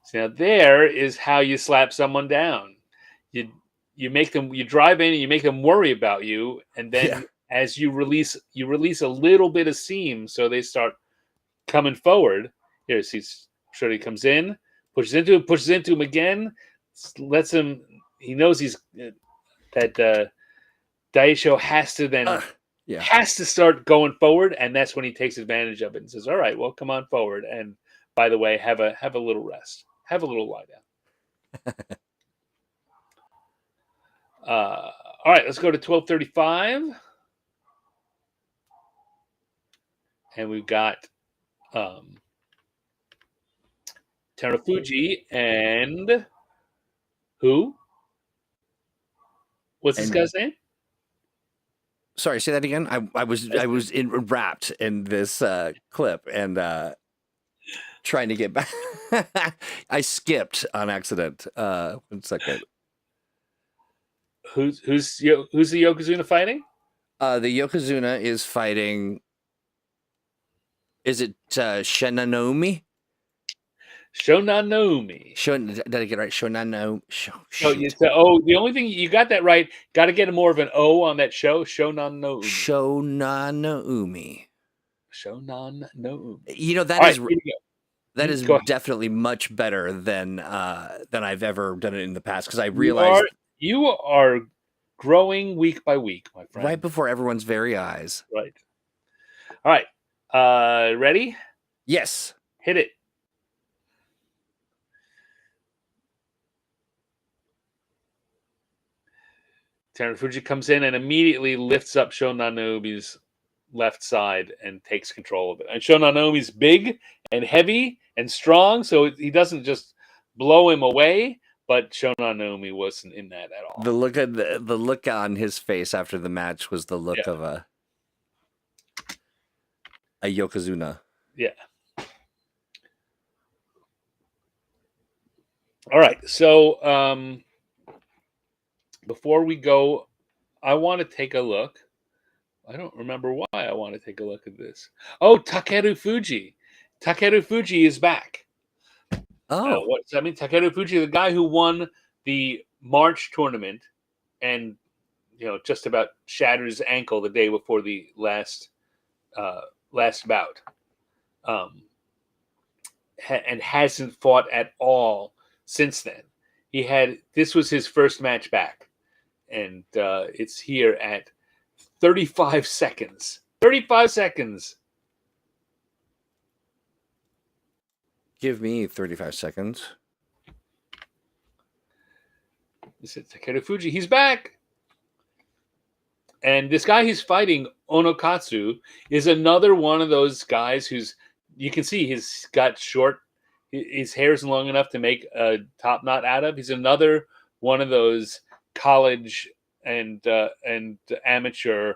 So now there is how you slap someone down. You drive in and you make them worry about you, and then Yeah. as you release a little bit of steam, so they start coming forward. Here, see, Shorty comes in, pushes into him again, lets him. He knows that Daisho has to then Yeah. has to start going forward, and that's when he takes advantage of it and says, "All right, well, come on forward, and by the way, have a little rest, have a little lie down." All right, let's go to 12:35, and we've got Terufuji and who? What's this And guy's name? sorry, say that again. I was wrapped in this clip and trying to get back. I skipped on accident. 1 second. Who's the Yokozuna fighting? The Yokozuna is fighting. Is it Shinanomi? Shonanomi. Did I get it right? Shonano. The only thing you got that right. Got to get more of an O on that show. Shonanomi. Shonanoumi. Shonanoumi. You know, All right, here we go. that is Go ahead. definitely much better than I've ever done it in the past, because I realized you are growing week by week, my friend. right before everyone's very eyes. Right. All right. Ready? Yes. Hit it. Terufuji comes in and immediately lifts up Shonanomi's left side and takes control of it. And Shonanomi's big and heavy and strong, so he doesn't just blow him away, but Shonanomi wasn't in that at all. The look on his face after the match was the look of a Yokozuna. Yeah. All right. So before we go, I want to take a look. I don't remember why I want to take a look at this. Oh, Takeru Fuji. Takeru Fuji is back. Oh. What does that mean? Takeru Fuji, the guy who won the March tournament and just about shattered his ankle the day before the last bout. and hasn't fought at all since then. This was his first match back, and it's here at 35 seconds. 35 seconds. Give me 35 seconds. This is Takeru Fuji. He's back. And this guy he's fighting, Onokatsu, is another one of those guys who's, you can see he's got short, his hair isn't long enough to make a top knot out of. He's another one of those college and amateur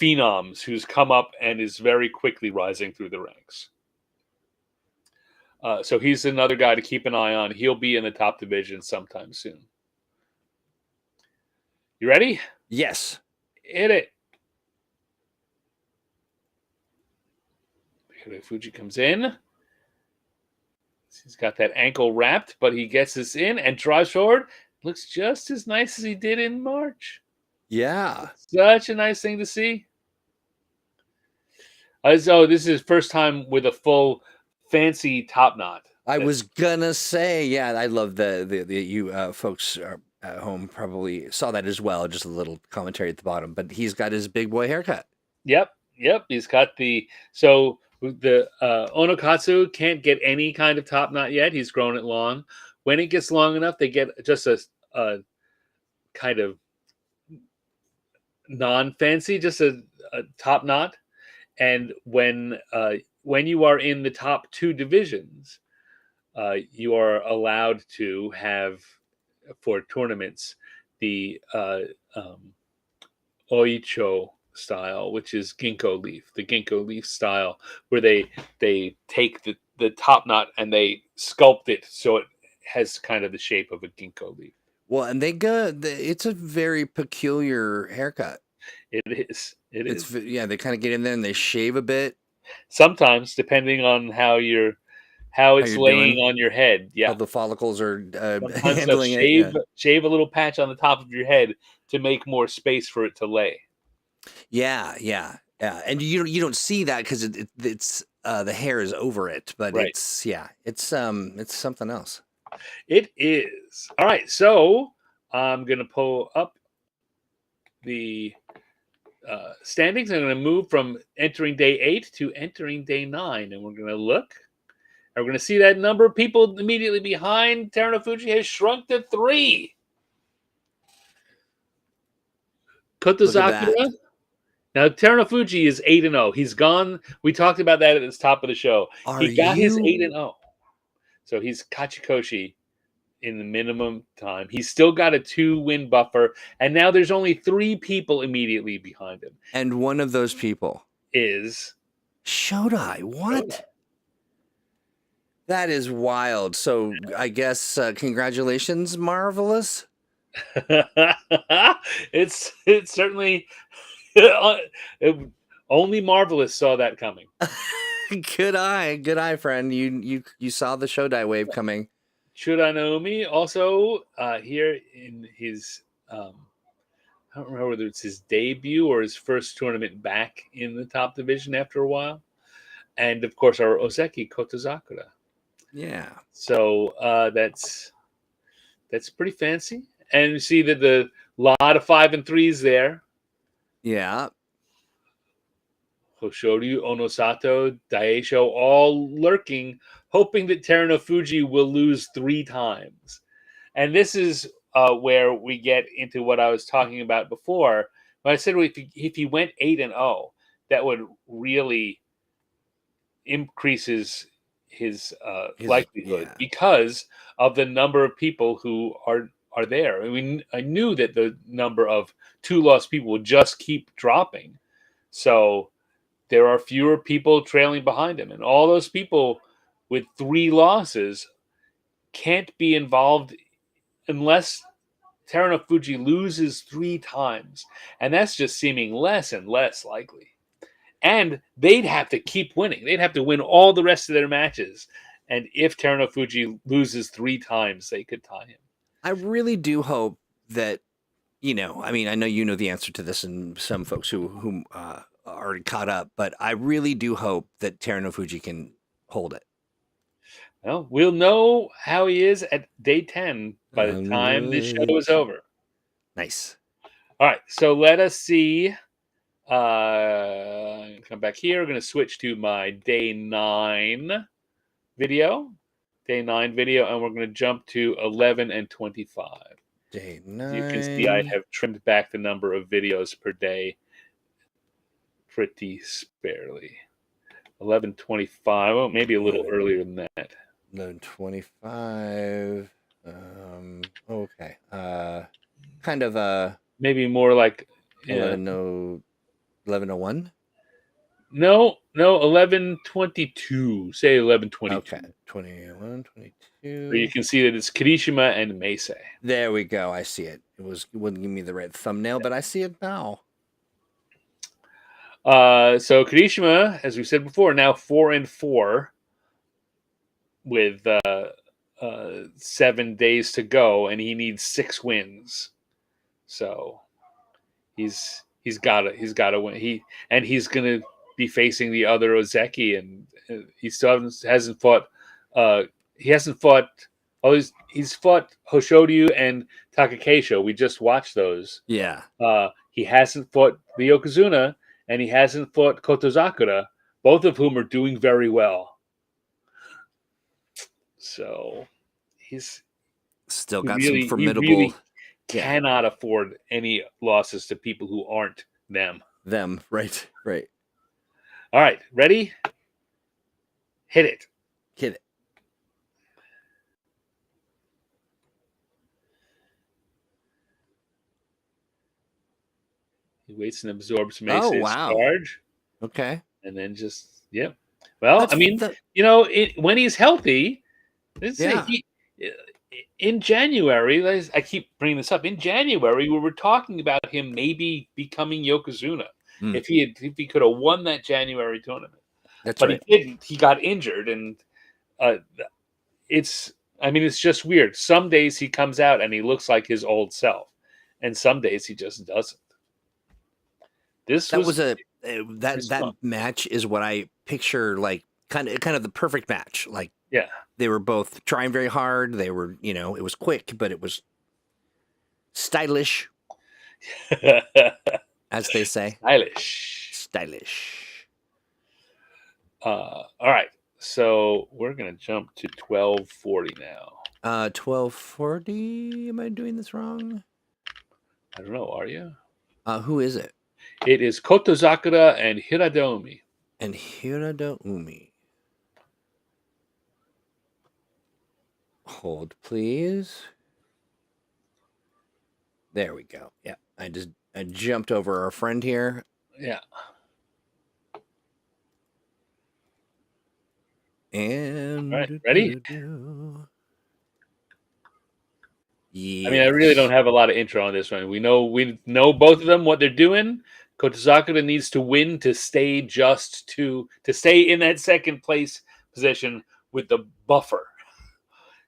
phenoms who's come up and is very quickly rising through the ranks. So he's another guy to keep an eye on. He'll be in the top division sometime soon. You ready? Yes. Hit it. Fuji comes in. He's got that ankle wrapped, but he gets this in and drives forward. Looks just as nice as he did in March. Yeah. Such a nice thing to see. So this is his first time with a full fancy top knot. I was gonna say, yeah, I love the you folks at home probably saw that as well. Just a little commentary at the bottom, but he's got his big boy haircut. Yep. He's got the Onokatsu can't get any kind of top knot yet. He's grown it long. When it gets long enough, they get just a kind of non-fancy, just a top knot. And when you are in the top two divisions, you are allowed to have, for tournaments, the oicho style, which is ginkgo leaf, the ginkgo leaf style, where they take the top knot and they sculpt it so it has kind of the shape of a ginkgo leaf. Well, and it's a very peculiar haircut. It is. Yeah, they kind of get in there and they shave a bit. Sometimes, depending on how it's laying doing, on your head. Yeah, how the follicles are handling it. Yeah. Shave a little patch on the top of your head to make more space for it to lay. Yeah. And you don't see that because it's the hair is over it, but right. It's something else. It is. All right, so I'm gonna pull up the standings. I'm going to move from entering day 8 to entering day 9, and we're going to look. And we're going to see that number of people immediately behind Teruno Fuji has shrunk to 3. Kotozakura. Now, Teruno Fuji is 8-0. He's gone. We talked about that at the top of the show. He got his 8-0. So he's Kachikoshi in the minimum time. He's still got a 2-win buffer, and now there's only 3 people immediately behind him. And one of those people is Shodai. What? Shodai. That is wild. So I guess congratulations, Marvelous. It's certainly only Marvelous saw that coming. Good eye, friend. You saw the Shodai wave coming. Shodai Naomi also here in his I don't remember whether it's his debut or his first tournament back in the top division after a while. And of course our Ozeki Kotozakura. Yeah. So that's pretty fancy. And you see that the lot of 5 and 3s there. Yeah. Hoshoryu, Onosato, Daisho, all lurking, hoping that Teruno Fuji will lose 3 times. And this is where we get into what I was talking about before. When I said if he went 8-0, that would really increase his likelihood because of the number of people who are there. I mean, I knew that the number of 2-loss people would just keep dropping. So there are fewer people trailing behind him. And all those people with 3 losses can't be involved unless Teruno Fuji loses 3 times. And that's just seeming less and less likely. And they'd have to keep winning. They'd have to win all the rest of their matches. And if Teruno Fuji loses 3 times, they could tie him. I really do hope that, I mean, I know you know the answer to this, and some folks who already caught up, but I really do hope that Teruno Fuji can hold it. Well, we'll know how he is at day 10 by the time this show is over. Nice. All right, so let us see. Come back here. We're going to switch to my day 9 video. Day 9 video, and we're going to jump to 11 and 25. Day As you can see, I 9. have trimmed back the number of videos per day pretty sparely. 11:25. Well, maybe a little earlier than that. 11:25. Okay. Kind of Maybe more like 11:01. No, 11:22. Say 11:22. Okay. 21, 22. So you can see that it's Kirishima and Meisei. There we go. I see it. It wouldn't give me the right thumbnail, but I see it now. So Kirishima, as we said before, now 4-4 with 7 days to go, and he needs 6 wins. So he's got to win. He's gonna be facing the other Ozeki, and he still hasn't fought. He hasn't fought. Oh, he's fought Hoshodyu and Takakeisho. We just watched those. Yeah. He hasn't fought the Yokozuna, and he hasn't fought Kotozakura, both of whom are doing very well. So he's still got some formidable. He really cannot afford any losses to people who aren't them. Them, right. All right, ready? Hit it. He waits and absorbs Meisei's charge. Okay. And then just, Well, when he's healthy, in January, I keep bringing this up. In January, we were talking about him maybe becoming Yokozuna if he could have won that January tournament. That's but right. He didn't. He got injured, and it's just weird. Some days he comes out and he looks like his old self, and some days he just doesn't. That match is what I picture, like kind of the perfect match. Like, they were both trying very hard. They were, it was quick, but it was stylish, as they say. Stylish. All right, so we're gonna jump to 12:40 now. 12:40. Am I doing this wrong? I don't know. Are you? Who is it? It is Kotozakura and Hiradoumi. Hold, please. There we go. Yeah, I jumped over our friend here. Yeah. And all right, ready? Yes. I really don't have a lot of intro on this one. We know both of them what they're doing. Kotozakura needs to win to stay to stay in that second place position with the buffer.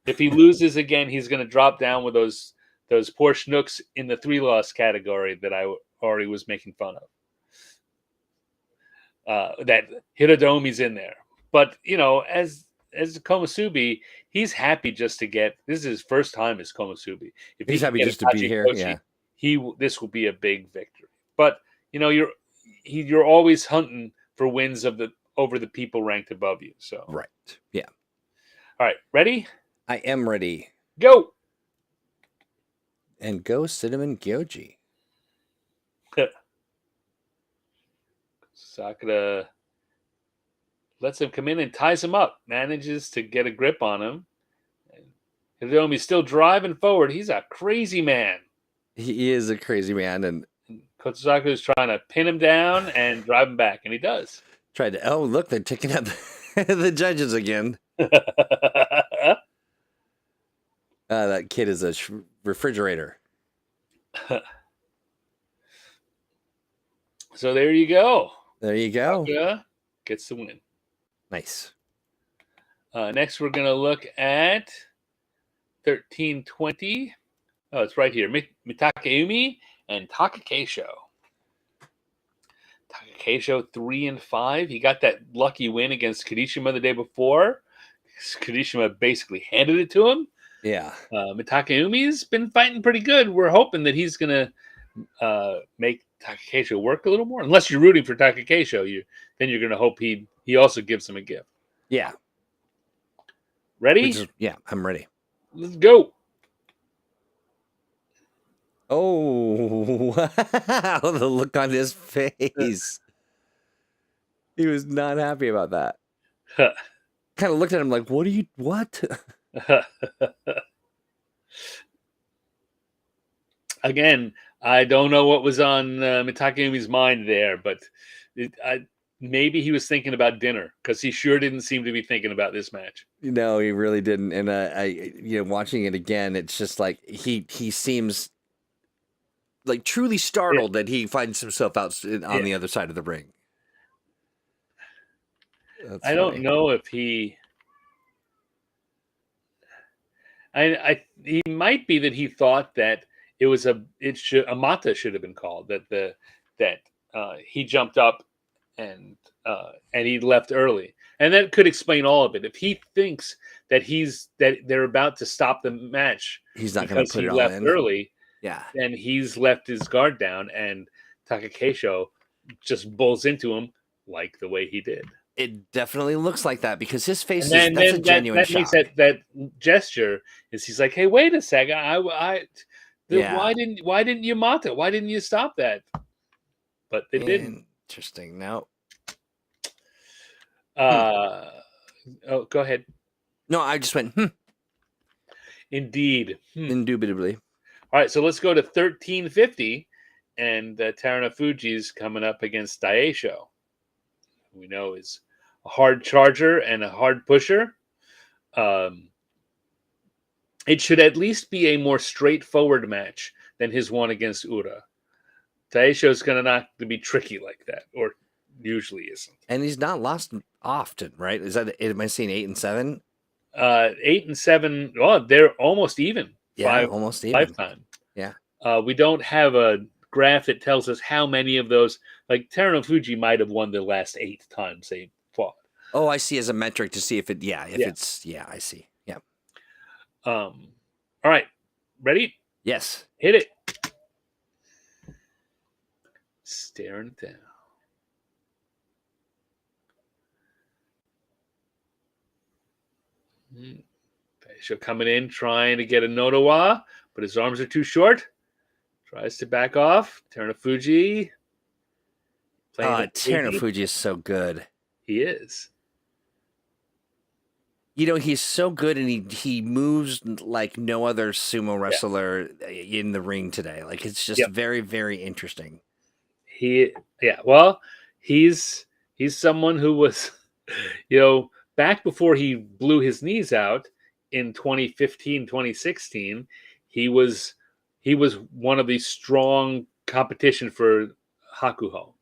If he loses again, he's going to drop down with those poor schnooks in the 3-loss category that I already was making fun of. That Hiradomi's in there. But, as Komusubi, he's happy just to get. This is his first time as Komusubi. If he's happy just to be here, this will be a big victory. But you're always hunting for wins over the people ranked above you. So right, yeah. All right, ready? I am ready. Go. And go Cinnamon Gyoji. Sakura lets him come in and ties him up. Manages to get a grip on him. Hiromi's still driving forward. He's a crazy man. He is a crazy man, and Kotozakura is trying to pin him down and drive him back, and he does. Tried to. Oh, look, they're taking out the judges again. That kid is a refrigerator. So there you go. Sakura gets the win. Nice. Next, we're going to look at 13:20. Oh, it's right here. Mitakeumi and Takakeisho. Takakeisho 3-5. He got that lucky win against Kirishima the day before. Kirishima basically handed it to him. Yeah. Takeumi's been fighting pretty good. We're hoping that he's going to make Takakeisho work a little more. Unless you're rooting for Takakeisho, then you're going to hope he also gives him a gift. Yeah. Ready? Yeah, I'm ready. Let's go. Oh, the look on his face. He was not happy about that. Kind of looked at him like, what? Again, I don't know what was on Takeumi's mind there, but maybe he was thinking about dinner because he sure didn't seem to be thinking about this match. No, he really didn't. And watching it again, it's just like he seems like truly startled that he finds himself out on the other side of the ring. That's I don't know if he. He might be that he thought that it was a mata should have been called, that he jumped up and he left early, and that could explain all of it. If he thinks that they're about to stop the match, he's not going to put it all left in early. Yeah, and he's left his guard down, and Takakeisho just bulls into him like the way he did. It definitely looks like that because his face that's a genuine shock. Makes that gesture is he's like, hey, wait a second, why didn't you mata? Why didn't you stop that? But they didn't. Interesting. No. Oh, go ahead. No, I just went. Indeed. Indubitably. All right, so let's go to 1350, and Terunofuji's coming up against Daisho. We know is a hard charger and a hard pusher. It should at least be a more straightforward match than his one against Ura. Daisho's going to not be tricky like that, or usually isn't. And he's not lost often, right? Am I seeing 8 and 7? 8 and 7. Oh, they're almost even. Yeah, almost even. 5 times. Yeah. We don't have a graph that tells us how many of those. Like Terunofuji might have won the last 8 times they fought. Oh, I see, as a metric to see if it. Yeah, it's. Yeah, I see. Yeah. All right, ready? Yes. Hit it. Staring down. Daisho coming in, trying to get a Nodowa, but his arms are too short. Tries to back off. Terunofuji. Terunofuji is so good. He is. He's so good, and he moves like no other sumo wrestler in the ring today. Like, it's just very, very interesting. Well, he's someone who was, back before he blew his knees out in 2015, 2016, he was one of the strong competition for Hakuho.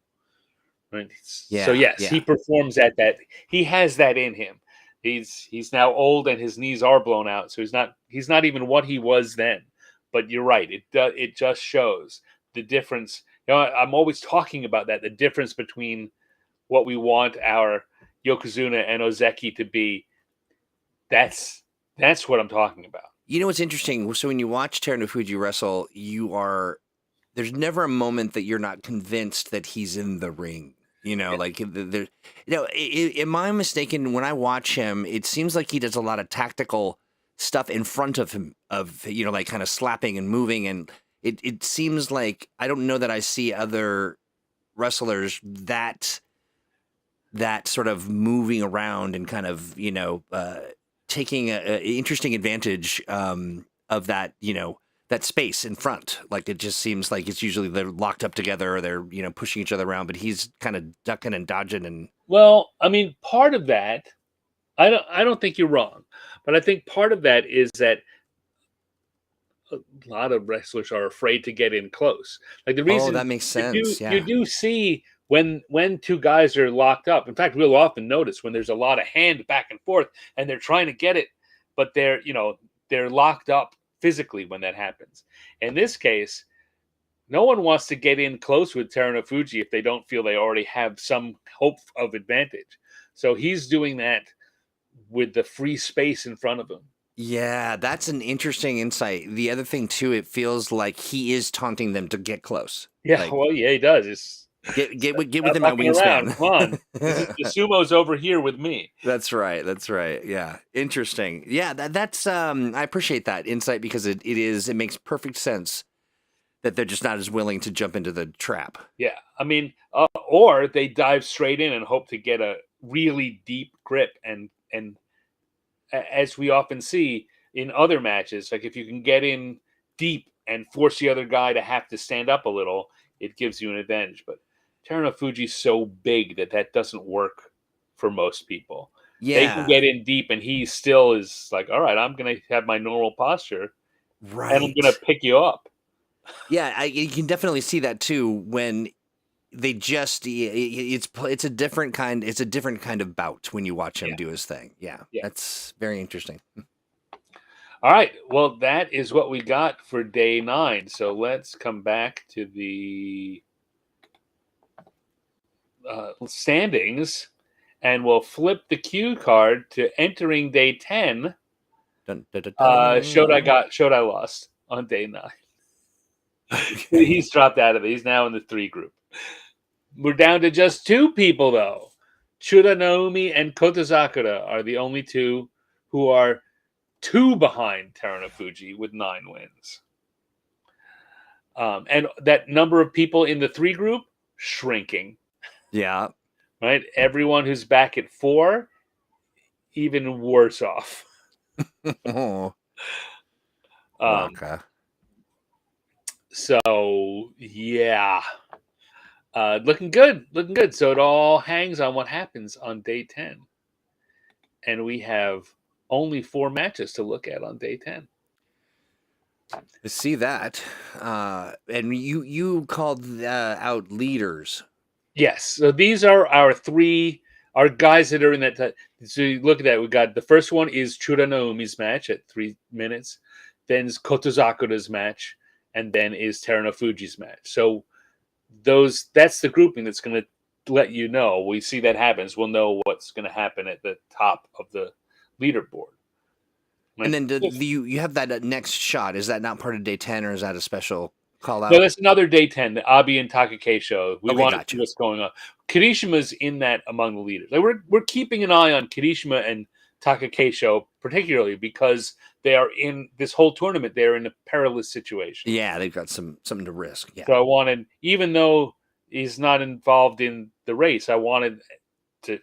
Right? So yes, he performs at that. He has that in him. He's now old and his knees are blown out, so he's not even what he was then. But you're right; it just shows the difference. I'm always talking about that, the difference between what we want our Yokozuna and Ozeki to be. That's what I'm talking about. What's interesting? So when you watch Terunofuji wrestle, there's never a moment that you're not convinced that he's in the ring. Am I mistaken? When I watch him, it seems like he does a lot of tactical stuff in front of him, like kind of slapping and moving. And it seems like, I don't know that I see other wrestlers that sort of moving around and kind of, taking an interesting advantage of that, that space in front. Like, it just seems like it's usually they're locked up together or they're, pushing each other around, but he's kind of ducking and dodging. And well, I mean, part of that, I don't think you're wrong, but I think part of that is that a lot of wrestlers are afraid to get in close. Like, the reason that makes sense. You do see when two guys are locked up. In fact, we'll often notice when there's a lot of hand back and forth and they're trying to get it, but they're locked up physically when that happens. In this case, no one wants to get in close with Terunofuji if they don't feel they already have some hope of advantage. So he's doing that with the free space in front of him. Yeah, that's an interesting insight. The other thing too, it feels like he is taunting them to get close. Yeah, Like well, yeah, he does. It's get stop within my fucking around. wingspan. Come on, the sumo's over here with me. That's right. That's right. Yeah. Interesting. Yeah, that's I appreciate that insight because it makes perfect sense that they're just not as willing to jump into the trap. Yeah, I mean, or they dive straight in and hope to get a really deep grip, and as we often see in other matches, like if you can get in deep and force the other guy to have to stand up a little, it gives you an advantage. But Terunofuji's so big that doesn't work for most people. They can Yeah. get in deep, and he still is like, all right, I'm going to have my normal posture, and I'm going Right. to pick you up. Yeah, you can definitely see that too when they just it's a different kind of bout when you watch him Yeah, do his thing. Yeah. yeah. That's very interesting. All right. Well, that is what we got for day 9. So let's come back to the standings, and we'll flip the cue card to entering day 10. Dun, dun, dun, dun. Showed I lost on day 9. Okay. He's dropped out of it. He's now in the 3 group. We're down to just 2 people, though. Chuda Naomi and Kotozakura are the only 2 who are 2 behind Terunofuji with 9 wins. And that number of people in the 3 group, shrinking. Yeah. Right? Everyone who's back at 4, even worse off. Oh, Um, Waka. so, yeah. Looking good. Looking good. So it all hangs on what happens on day 10. And we have only 4 matches to look at on day 10. To see that, and you called out leaders. Yes. So these are our guys that are in that. So you look at that. We got the first one is Chura Naomi's match at 3 minutes. Then is Kotozakura's match. And then is Terunofuji's match. So that's the grouping that's going to let you know. We see that happens. We'll know what's going to happen at the top of the leaderboard. And then you have that next shot. Is that not part of day 10 or is that a special call out? No, that's another day 10, the Abi and Takake show. We Okay, want to gotcha. see what's going on. Kirishima's in that among the leaders. Like we're keeping an eye on Kirishima and Takake show, particularly because they are in this whole tournament. They're in a perilous situation. Yeah, they've got something to risk. Yeah. So I wanted, even though he's not involved in the race, I wanted to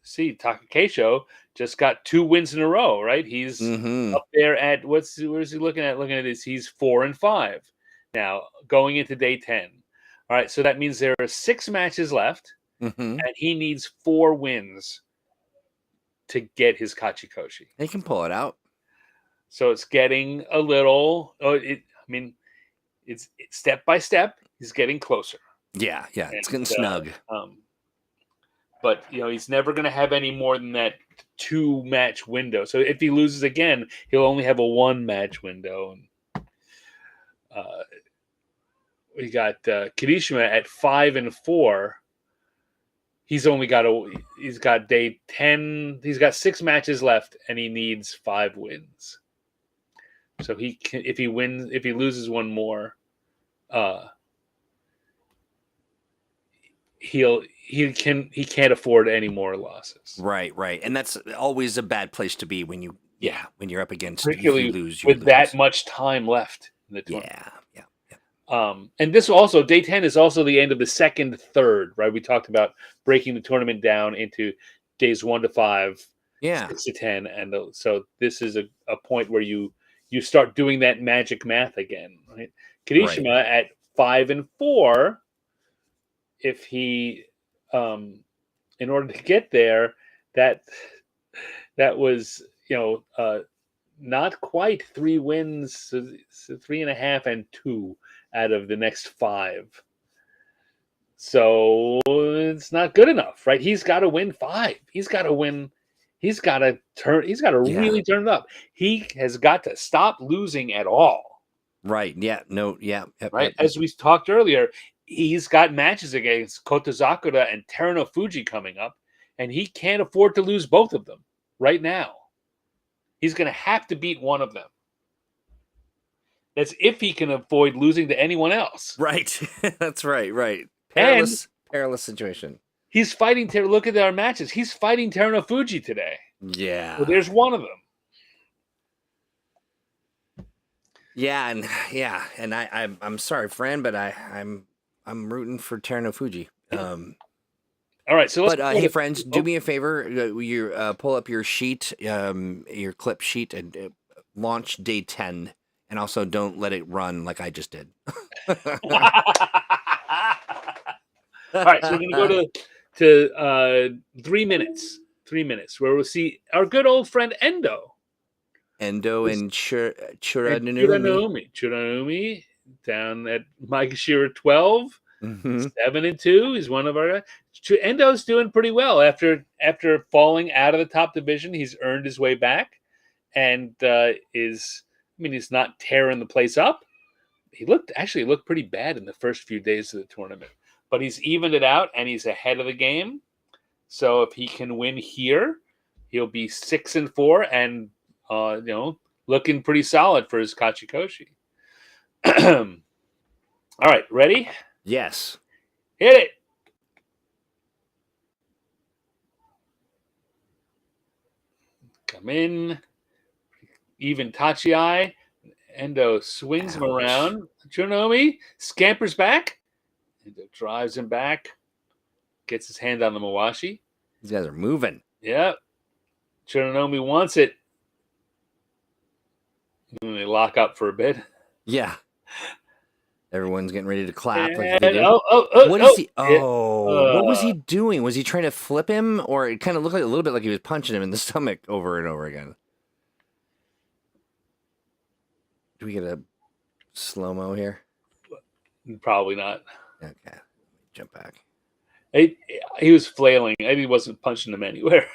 see Takake show just got 2 wins in a row, right? He's Mm-hmm. up there at where's he looking at? Looking at this, he's 4-5 now, going into day 10. All right, so that means there are 6 matches left, Mm-hmm. and he needs 4 wins to get his Kachikoshi. They can pull it out. So it's getting a little. It's step by step. He's getting closer. Yeah, it's getting snug. But he's never going to have any more than that 2 match window. So if he loses again, he'll only have a 1 match window. And we got Kirishima at 5-4. He's got day 10. He's got 6 matches left, and he needs 5 wins. So if he loses 1 more, he can't afford any more losses. Right. And that's always a bad place to be when you're up against, particularly if you lose, with that much time left in the tournament. Yeah. And this also, day 10 is also the end of the second third, right? We talked about breaking the tournament down into days 1 to 5, 6 to 10, and so this is a point where you start doing that magic math again, right? Kirishima at 5-4, if he, in order to get there, that was not quite 3 wins, so 3.5 and 2 out of the next 5. So it's not good enough, right? He's got to win 5. He's got to win. He's got to really turn it up. He has got to stop losing at all. Right. Yeah. No. Yeah. Right. As we talked earlier, he's got matches against Kotozakura and Terunofuji coming up, and he can't afford to lose both of them right now. He's going to have to beat one of them. That's if he can avoid losing to anyone else. Right. That's right. Right. And Perilous situation. he's fighting. Look at our matches. He's fighting Terunofuji today. Yeah. Well, there's one of them. Yeah, and I'm sorry, Fran, but I'm rooting for Terunofuji. All right, so let's. But hey, friends, do me a favor. You pull up your sheet, your clip sheet, and launch day 10, and also don't let it run like I just did. All right, so we're gonna go to 3 minutes. 3 minutes, where we'll see our good old friend Endo. Endo and Churanoumi down at Maegashira 12. Mm-hmm. 7-2. He's one of our. Endo's doing pretty well after falling out of the top division. He's earned his way back, and he's not tearing the place up. He looked pretty bad in the first few days of the tournament, but he's evened it out and he's ahead of the game. So if he can win here, he'll be 6-4 and looking pretty solid for his Kachikoshi. All right, ready? Yes. Hit it. Come in. Even Tachi. Endo swings him around. Churanoumi scampers back. Endo drives him back. Gets his hand on the Mawashi. These guys are moving. Yep. Churanoumi wants it. And they lock up for a bit. Yeah. Everyone's getting ready to clap. And, like they did. What is he? Oh, what was he doing? Was he trying to flip him, or it kind of looked like a little bit like he was punching him in the stomach over and over again? Do we get a slow-mo here? Probably not. Okay, jump back. He was flailing. He wasn't punching him anywhere.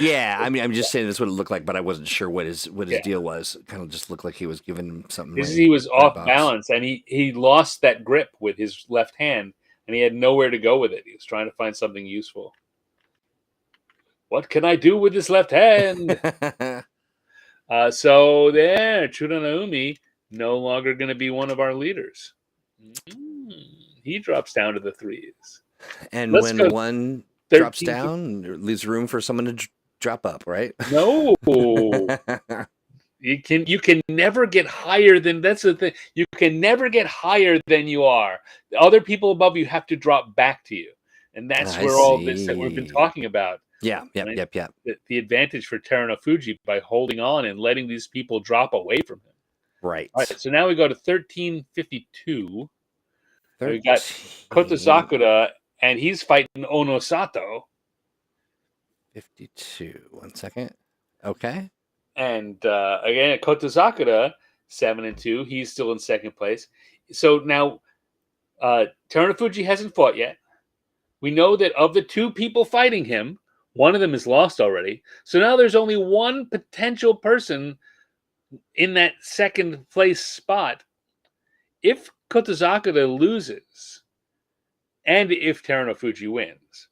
Yeah, I mean, I'm just saying that's what it looked like, but I wasn't sure what his deal was. It kind of just looked like he was giving him something. He was off balance, and he lost that grip with his left hand, and he had nowhere to go with it. He was trying to find something useful. What can I do with this left hand? So there, Churanoumi no longer going to be one of our leaders. He drops down to the threes. And when one drops down, it leaves room for someone to drop up, right? No. You can never get higher than, that's the thing. You can never get higher than you are. The other people above you have to drop back to you. And that's where all this that we've been talking about. Yeah. The advantage for Terunofuji by holding on and letting these people drop away from him. Right. All right, so now we go to 1352. We got Kotozakura, and he's fighting Onosato. 52. 1 second. Okay. And again, Kotozakura, 7-2. He's still in second place. So now, Terunofuji hasn't fought yet. We know that of the two people fighting him, one of them is lost already. So now there's only one potential person in that second place spot. If Kotozakura loses, and if Terunofuji wins,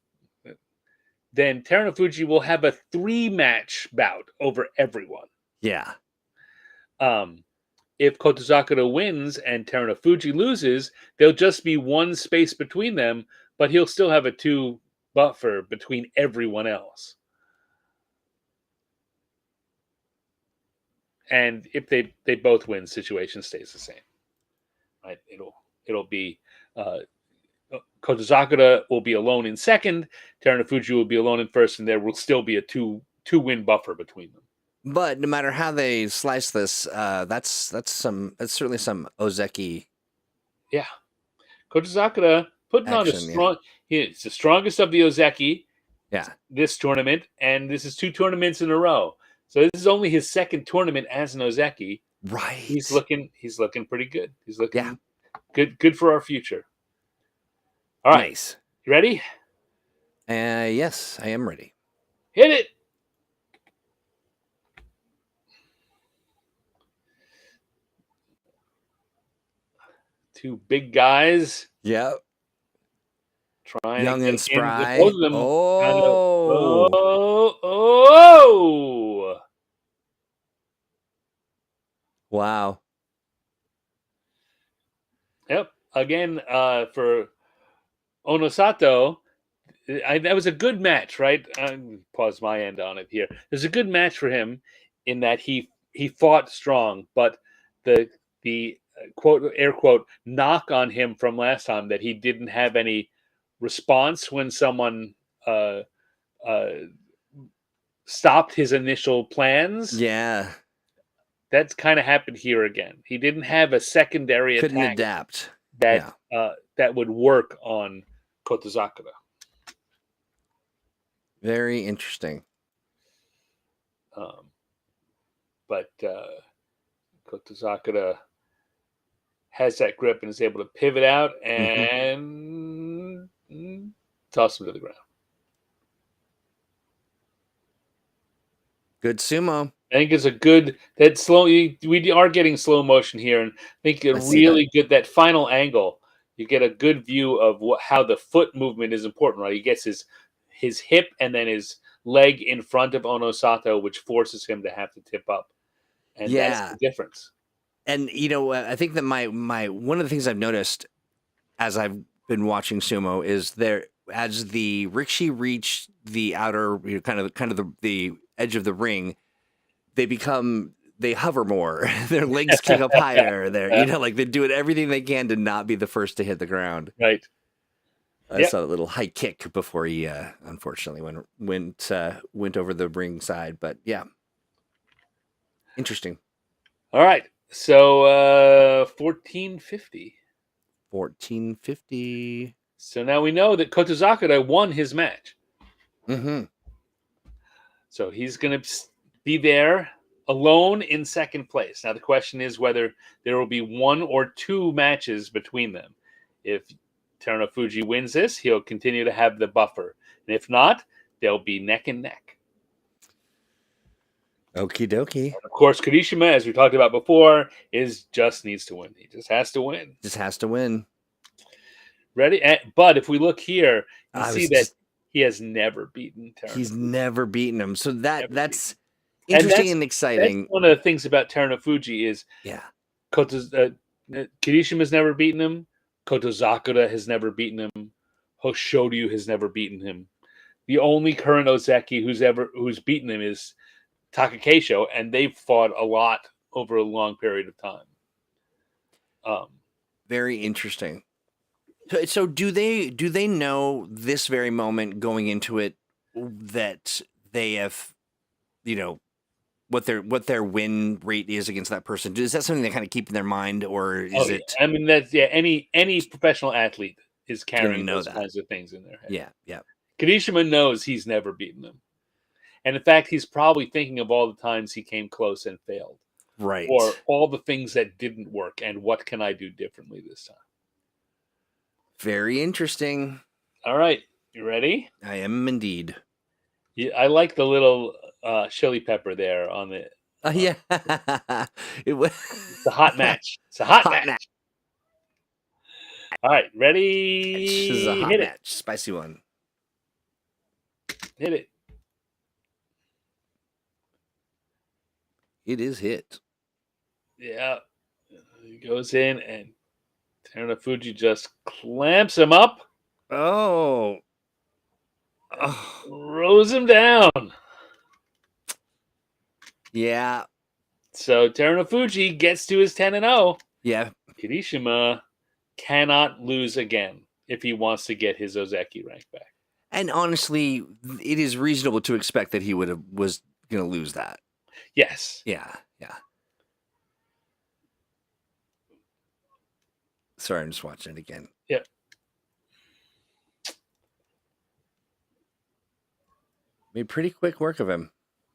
then Terunofuji will have a 3-match bout over everyone. Yeah. If Kotozakura wins and Terunofuji loses, there'll just be one space between them, but he'll still have a 2 buffer between everyone else. And if they both win, the situation stays the same. Right? It'll be Kotozakura will be alone in second, Terunofuji will be alone in first, and there will still be a two-win buffer between them. But no matter how they slice this, that's certainly some Ozeki. Yeah, Kotozakura putting on a strong. Yeah. It's the strongest of the Ozeki. Yeah. This tournament, and this is 2 tournaments in a row. So this is only his second tournament as an Ozeki. Right. He's looking pretty good. He's looking good for our future. All right. Nice. You ready? Yes, I am ready. Hit it. Two big guys. Yeah. trying Young to and get in. spry. Both of them kind of. Oh. Oh. Wow. Yep. Again, for Onosato, that was a good match, right? Pause my end on it here. It was a good match for him in that he fought strong, but the quote air quote knock on him from last time that he didn't have any response when someone uh, uh, stopped his initial plans. Yeah. That's kind of happened here again. He didn't have a secondary Couldn't attack adapt. that Yeah. that would work on Kotozakura. Very interesting. But Kotozakura has that grip and is able to pivot out and toss him to the ground. Good sumo. I think it's a good that slow. We are getting slow motion here, and I think a I see that. really good that final angle. You get a good view of how the foot movement is important. Right, he gets his hip and then his leg in front of Onosato, which forces him to have to tip up, and that's Yeah. the difference. And I think that my one of the things I've noticed as I've been watching sumo is there as the rikishi reach the outer kind of the edge of the ring, they hover more. Their legs kick up higher. They're like they're doing everything they can to not be the first to hit the ground. Right. I saw a little high kick before he unfortunately went over the ring side, but yeah. Interesting. All right. So 1450. 1450. So now we know that Kotozakura won his match. Mm-hmm. So he's going to be there alone in second place. Now the question is whether there will be one or two matches between them. If Terunofuji wins this, he'll continue to have the buffer. And if not, they'll be neck and neck. Okie dokie. And of course, Kirishima, as we talked about before, just needs to win. He just has to win. Just has to win. Ready? But if we look here, you see that he has never beaten Terunofuji. He's never beaten him. So that's interesting and exciting. That's one of the things about Terunofuji is Kirishima's never beaten him. Kotozakura has never beaten him. Hoshoryu has never beaten him. The only current Ozeki who's beaten him is Takakeisho, and they've fought a lot over a long period of time. Very interesting. So do they know this very moment going into it that they have, what their win rate is against that person? Is that something they kind of keep in their mind, or is it? I mean, that's any professional athlete is carrying those kinds of things in their head. Yeah. Kirishima knows he's never beaten them, and in fact, he's probably thinking of all the times he came close and failed, right? Or all the things that didn't work, and what can I do differently this time? Very interesting. All right, you ready? I am indeed. I like the little chili pepper there on the. Yeah, it's a hot match. It's a hot match. All right, ready? This is a hot match. Spicy one. Hit it. It is hit. Yeah, he goes in and Terunofuji just clamps him up. Oh. Throws him down. Yeah. So Terunofuji gets to his 10-0. Yeah. Kirishima cannot lose again if he wants to get his Ozeki rank back. And honestly, it is reasonable to expect that he was going to lose that. Yes. Yeah. Sorry, I'm just watching it again. Yep. Made pretty quick work of him.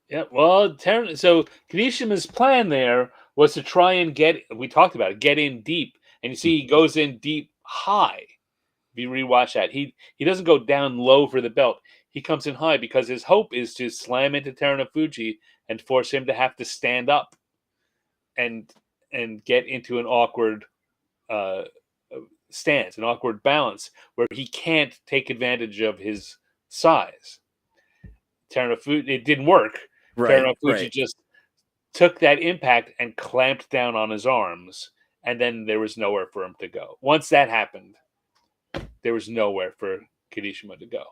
Yeah, well, so Kirishima's plan there was to try and get in deep. And you see he goes in deep high. If you rewatch that, he doesn't go down low for the belt. He comes in high because his hope is to slam into Terunofuji and force him to have to stand up and get into an awkward stance, an awkward balance, where he can't take advantage of his size. Terunofuji, it didn't work. Right, Terunofuji right. just took that impact and clamped down on his arms, and then there was nowhere for him to go. Once that happened, there was nowhere for Kirishima to go.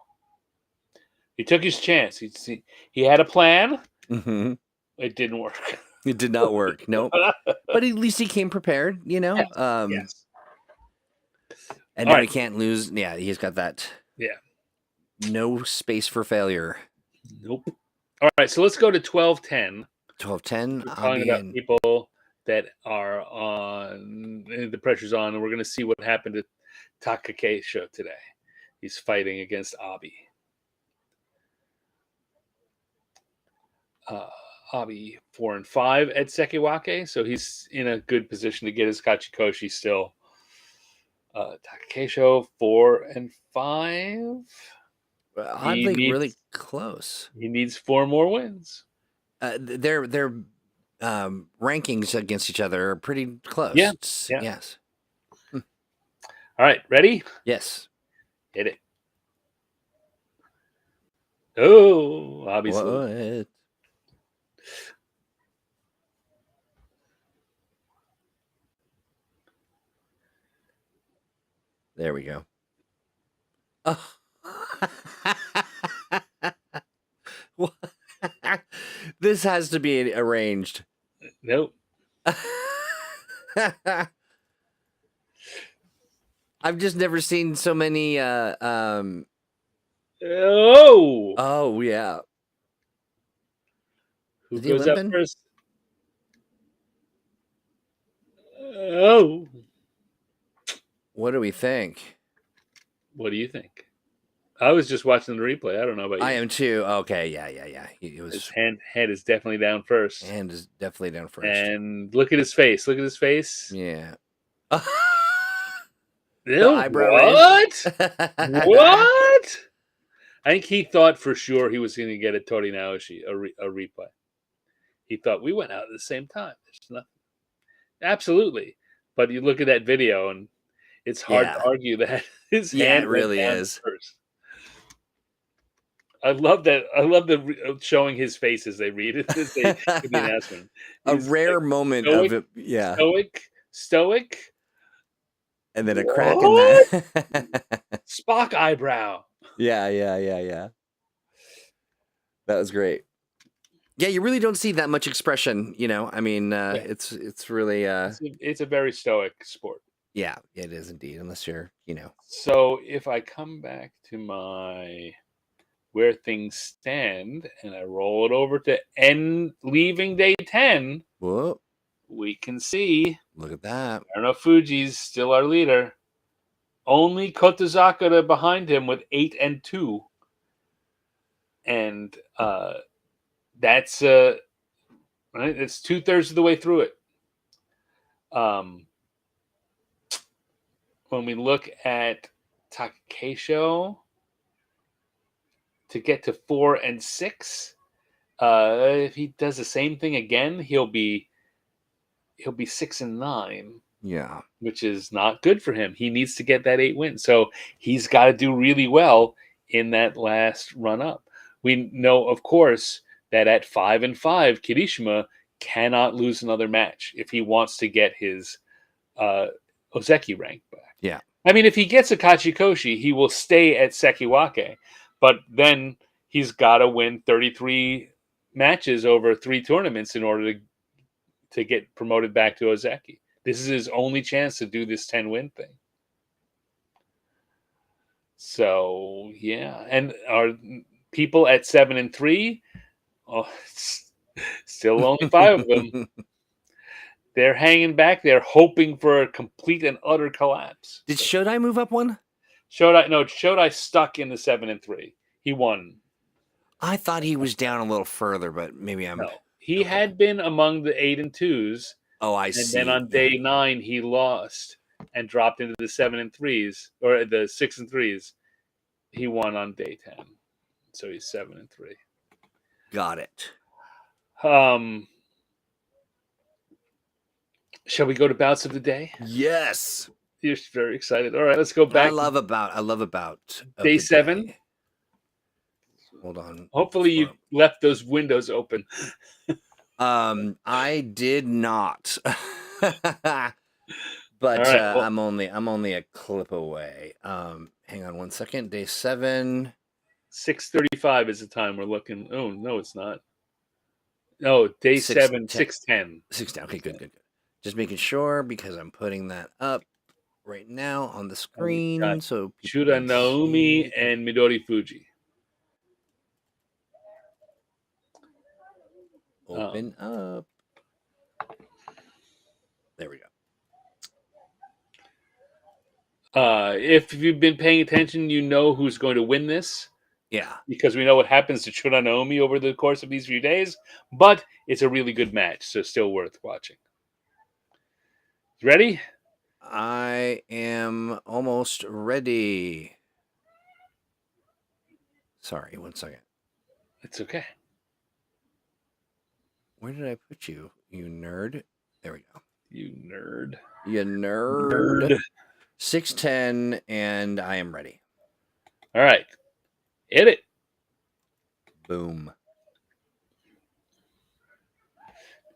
He took his chance. He had a plan. Hmm. It didn't work. It did not work. Nope. But at least he came prepared, you know? Yes. Yes. And All now right. he can't lose. Yeah, he's got that. Yeah. No space for failure. Nope. All right. So let's go to 12-10. 12-10. We're I'll talking be about in. people that are on, the pressure's on, and we're going to see what happened to Takakeisho today. He's fighting against Abi. Abi 4-5 at Sekiwake, so he's in a good position to get his Kachikoshi still. Takakeisho 4-5. Oddly, really close. He needs 4 more wins. Their rankings against each other are pretty close. Yeah. Yes. All right, ready? Yes. Hit it. Oh, obviously. What? There we go. Oh. This has to be arranged. Nope. I've just never seen so many Oh, oh yeah. who Is he goes up limping? first? Oh, What do we think? what do you think? I was just watching the replay. I don't know about you. I am too. Okay, yeah. It was His head is definitely down first. hand is definitely down first. And look at his face. Look at his face. Yeah. Ew, eyebrow what? raise. What? I think he thought for sure he was going to get a Tori Naoshi, a replay. He thought we went out at the same time. There's nothing. Absolutely. But you look at that video and it's hard to argue that his hand it really went down is. first. I love that. I love the showing his face as they read it. As they give the announcement. A He's rare like moment stoic, of it. Yeah. Stoic. And then a crack in that. Spock eyebrow. Yeah. That was great. Yeah, you really don't see that much expression, you know. I mean, it's really It's a very stoic sport. yeah, it is indeed, unless you're, you know. So if I come back to my where things stand and I roll it over to leaving day 10, Whoa, we can see look at that. Fuji's still our leader. Only Kotozakura behind him with 8-2. And that's right, it's 2/3 of the way through it. When we look at Takakeisho to get to 4-6, if he does the same thing again, he'll be 6-9. Yeah. Which is not good for him. He needs to get that 8 wins. So he's got to do really well in that last run up. We know, of course, that at 5-5, Kirishima cannot lose another match if he wants to get his Ozeki rank back. Yeah. I mean, if he gets a Kachikoshi, he will stay at Sekiwake, but then he's got to win 33 matches over 3 tournaments in order to get promoted back to Ozeki. This is his only chance to do this 10-win thing. So, yeah. And are people at 7-3? Oh, still only 5 of them. They're hanging back. They're hoping for a complete and utter collapse. Did Shodai move up one? Shodai stuck in the 7-3. He won. I thought he was down a little further, but maybe I'm... No. He had been among the 8-2s. Oh, I see. And then on day 9, he lost and dropped into the 7-3s, or the 6-3s. He won on day 10. So he's 7-3. Got it. Shall we go to bouts of the day? Yes. You're very excited. All right, let's go back. I love about of Day the 7. day. Hold on. Hopefully you left those windows open. I did not. But All right, well, I'm only a clip away. Hang on one second. Day 7. 6:35 is the time we're looking. Oh no, it's not. No, day 7, 6:10. 6:10. Okay, good. Just making sure because I'm putting that up right now on the screen so people Chura can Naomi see. and Midori Fuji. Open up. There we go. If you've been paying attention, you know who's going to win this. Yeah. Because we know what happens to Chura Naomi over the course of these few days. But it's a really good match, so still worth watching. Ready? I am almost ready. Sorry, one second. It's okay. Where did I put you, you nerd? There we go. You nerd. You nerd. 6:10, and I am ready. All right. Hit it. Boom.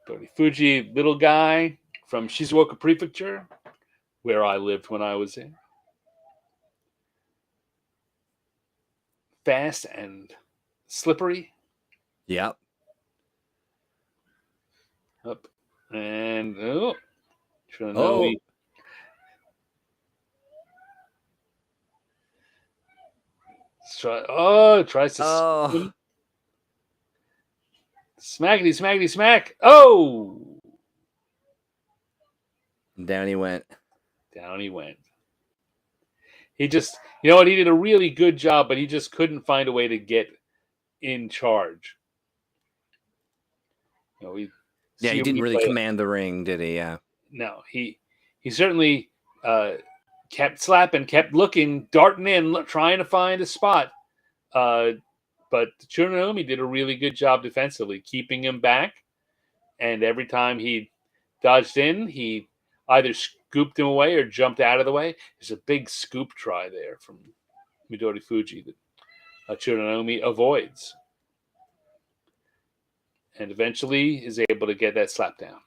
Midori Fuji, little guy from Shizuoka Prefecture, where I lived when I was in. Fast and slippery. Yep. Up. And, oh. Oh. Tries to Oh. smackety smack. Oh! Down he went. Down he went. He just, you know what? He did a really good job, but he just couldn't find a way to get in charge. You know, he didn't really command the ring, did he? Yeah. No, he certainly kept slapping, kept looking, darting in, trying to find a spot. But Chura Naomi did a really good job defensively, keeping him back. And every time he dodged in, he either scooped him away or jumped out of the way. There's a big scoop try there from Midori Fuji that Chura Naomi avoids. And eventually is able to get that slap down.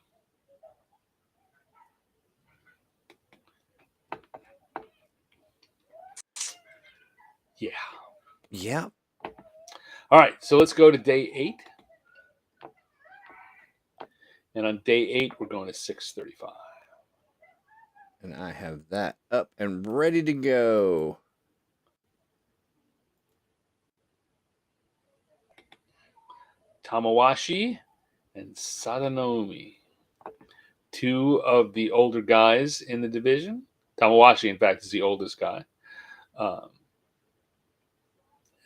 Yeah. Yeah. All right, so let's go to day 8. And on day 8, we're going to 6:35. And I have that up and ready to go. Tamawashi and Sadanomi, 2 of the older guys in the division. Tamawashi, in fact, is the oldest guy.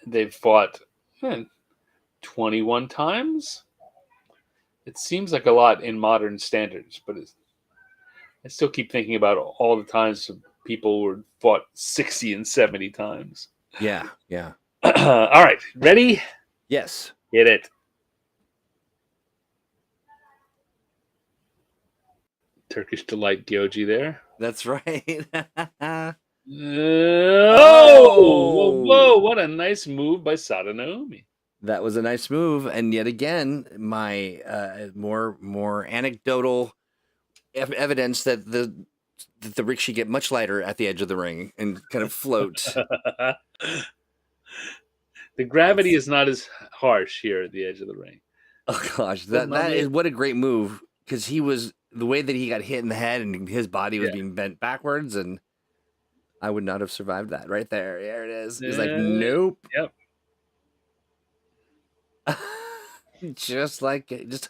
They've fought 21 times. It seems like a lot in modern standards, but I still keep thinking about all the times people were fought 60 and 70 times. Yeah. All right, ready? Yes. Hit it. Turkish Delight Gyoji there. That's right. Whoa! What a nice move by Sadanomi. That was a nice move, and yet again, my more anecdotal evidence that the Rikishi get much lighter at the edge of the ring and kind of float. The gravity is not as harsh here at the edge of the ring. Oh gosh, that is what a great move, because he was the way that he got hit in the head and his body was being bent backwards, and I would not have survived that right there. There it is. He's like, nope. Yep. just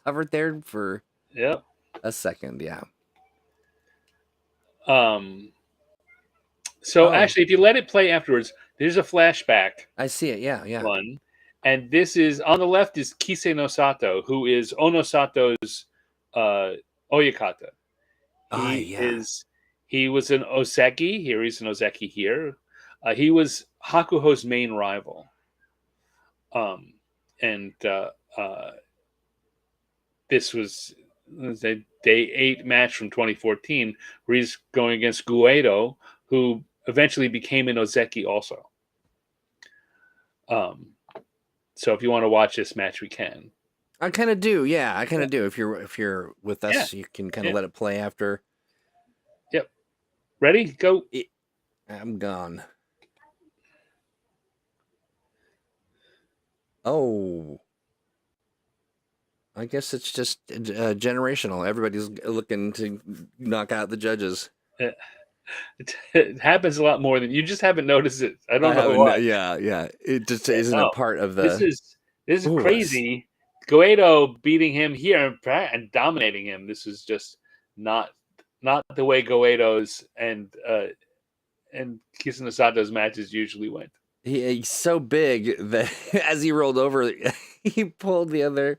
hovered there for a second. Yeah. So actually, if you let it play afterwards, there's a flashback. I see it. Yeah. One, and this is on the left is Kisei no Sato, who is Onosato's Oyakata. He was an Oseki. Here he's an Ozeki here. He was Hakuho's main rival. This was day 8 match from 2014, where he's going against Guido, who eventually became an Ozeki also. So if you want to watch this match, we can. I kind of do. Yeah, I kind of do. If you're with us, you can kind of let it play after. Yep. Ready? Go. I'm gone. Oh. I guess it's just generational. Everybody's looking to knock out the judges. It happens a lot more than you just haven't noticed it. I don't know why. Yeah. It just isn't a part of the. This is crazy. Guido beating him here and dominating him. This is just not the way Guido's and Kisenosado's matches usually went. He's so big that as he rolled over, he pulled the other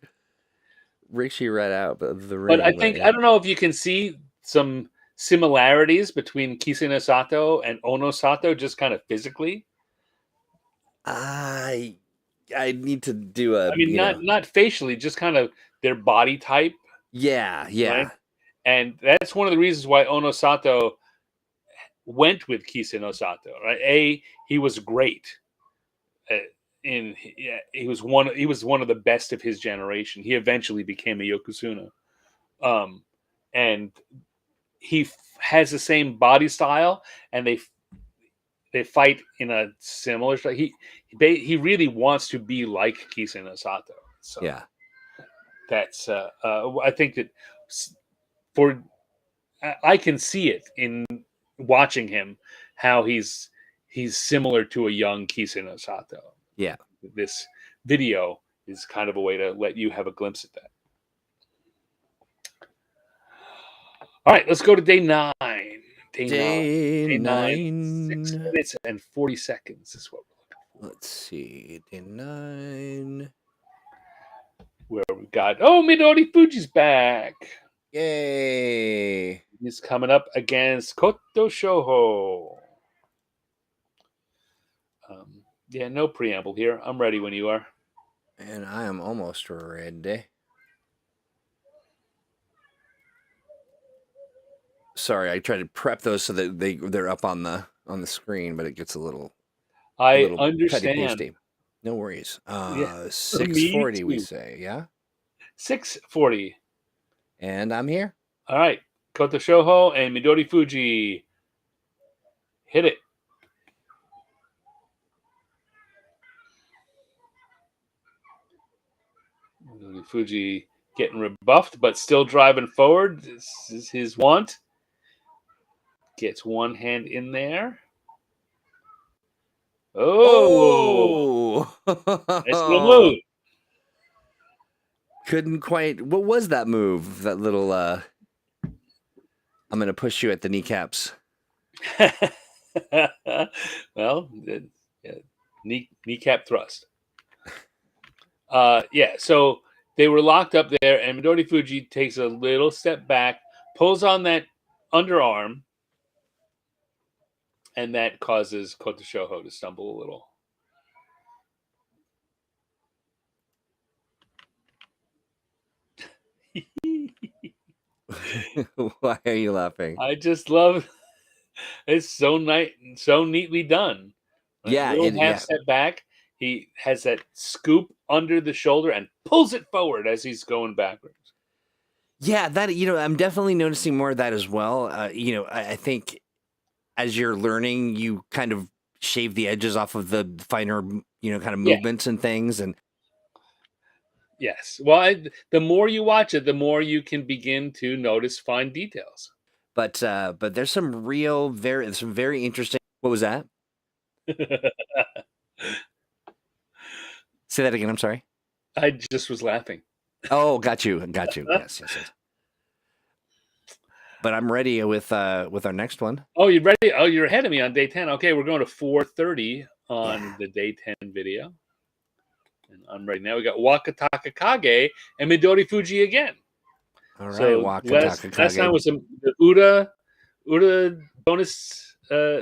Rishi right out of the ring. But I think I don't know if you can see some similarities between Kisenosato and Onosato, just kind of physically. I need to do a. I mean, not facially, just kind of their body type. Yeah. Right? And that's one of the reasons why Onosato went with Kisenosato. Right? He was great. He was one of the best of his generation. He eventually became a Yokozuna, and he has the same body style, and they fight in a similar style. He really wants to be like Kisenosato. So yeah, that's I think that I can see it in watching him how he's similar to a young Kisenosato. Yeah. This video is kind of a way to let you have a glimpse at that. All right, let's go to day 9. Day 9. 6 minutes and 40 seconds is what we're looking for. Let's see. Day 9. Where we got Midori Fuji's back. Yay. He's coming up against Koto Shoho. Yeah, no preamble here. I'm ready when you are. And I am almost ready. Sorry, I try to prep those so that they're up on the screen, but it gets a little. I understand. No worries. Yeah, 6:40 we say, yeah? 6:40. And I'm here. All right. Koto Shoho and Midori Fuji. Hit it. Midori Fuji getting rebuffed, but still driving forward. This is his want. Gets one hand in there. Oh! Nice little move. Couldn't quite. What was that move? That little. I'm going to push you at the kneecaps. Well, kneecap thrust. Yeah, so they were locked up there, and Midori Fuji takes a little step back, pulls on that underarm, and that causes Koto Shoho to stumble a little. Why are you laughing? I just love it's so neatly done. Yeah, half step back. He has that scoop under the shoulder and pulls it forward as he's going backwards. Yeah, that I'm definitely noticing more of that as well. I think as you're learning, you kind of shave the edges off of the finer, kind of movements and things. And yes, well, the more you watch it, the more you can begin to notice fine details. But there's some very interesting. What was that? Say that again. I'm sorry. I just was laughing. Oh, got you. Yes. But I'm ready with our next one. Oh, you're ready? Oh, you're ahead of me on day 10. Okay, we're going to 4:30 on the day 10 video. And I'm ready now. We got Wakataka Kage and Midori Fuji again. All right, so Wakataka Kage. Last time was the Uda bonus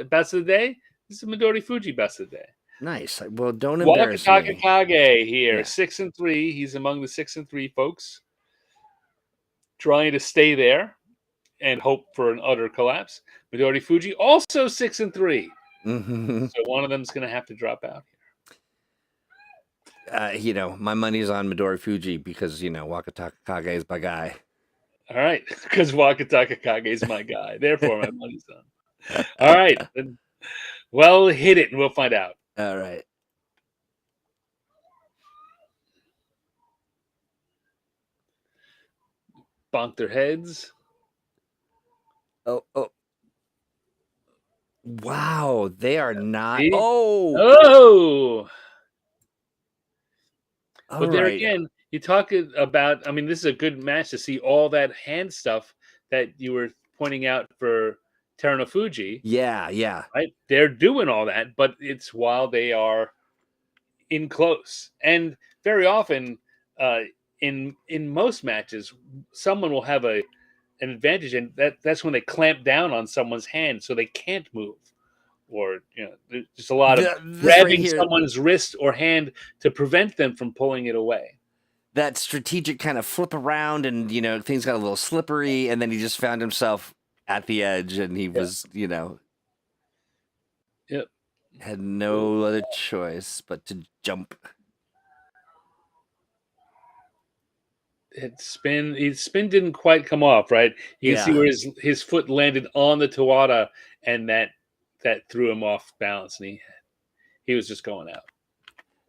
best of the day. This is Midori Fuji best of the day. Nice. Well, don't embarrass me. Wakataka Kage here, 6-3. He's among the 6-3 folks. trying to stay there and hope for an utter collapse. Midori Fuji also 6-3. Hmm. So one of them's going to have to drop out. My money's on Midori Fuji because Wakataka Kage is my guy. All right, because Wakataka Kage is my guy. Therefore, my money's on. All right. Then, well, hit it and we'll find out. All right. Bonk their heads. Oh. Wow, they are not. See? Oh. Oh! All But there right. again, you talk about, I mean, this is a good match to see all that hand stuff that you were pointing out for Teruno Fuji, Yeah. right? They're doing all that, but it's while they are in close. And very often, in most matches, someone will have an advantage, and that's when they clamp down on someone's hand so they can't move. Or there's just a lot of This right grabbing here, someone's wrist or hand to prevent them from pulling it away. that strategic kind of flip around, and things got a little slippery, and then he just found himself at the edge, and he was Yep. had no other choice but to jump. His spin didn't quite come off, right? You can see where his foot landed on the Tawada, and that threw him off balance, and he was just going out.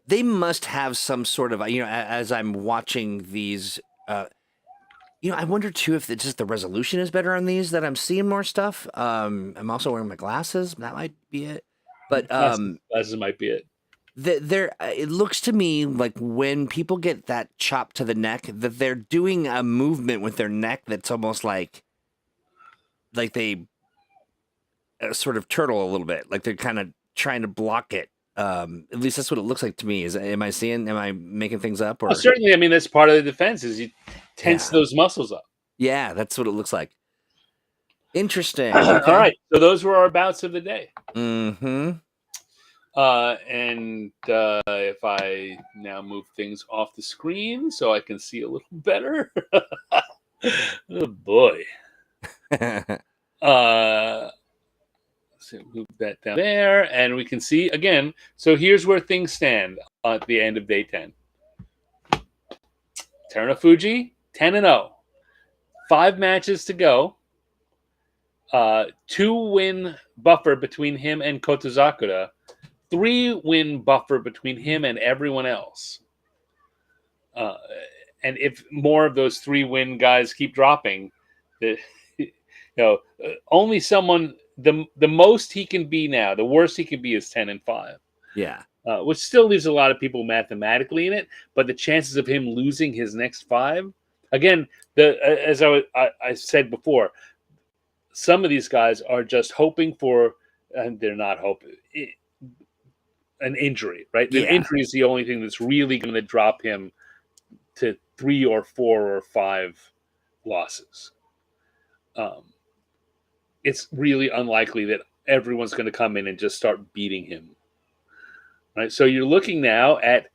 They must have some sort of, as I'm watching these, I wonder too if it's just the resolution is better on these, that I'm seeing more stuff. I'm also wearing my glasses. That might be it. But glasses might be it. It looks to me like when people get that chop to the neck, that they're doing a movement with their neck that's almost like they sort of turtle a little bit, like they're kind of trying to block it. At least that's what it looks like to me. Am I making things up? Or certainly, I mean, that's part of the defense is you tense those muscles up. Yeah, that's what it looks like. Interesting. Okay. Okay. All right, so those were our bouts of the day. Mm-hmm. And if I now move things off the screen so I can see a little better. Oh boy. So move that down there, and we can see again. So here's where things stand at the end of day 10. Teruno Fuji 10-0, 5 matches to go. 2-win buffer between him and Kotozakura. 3-win buffer between him and everyone else. And if more of those 3-win guys keep dropping, only someone, the most he can be now, the worst he can be is 10-5. Yeah. Which still leaves a lot of people mathematically in it, but the chances of him losing his next 5, again, as I said before, some of these guys are just hoping for, and they're not hoping, an injury, right? The injury is the only thing that's really going to drop him to 3 or 4 or 5 losses. It's really unlikely that everyone's going to come in and just start beating him, right? So you're looking now at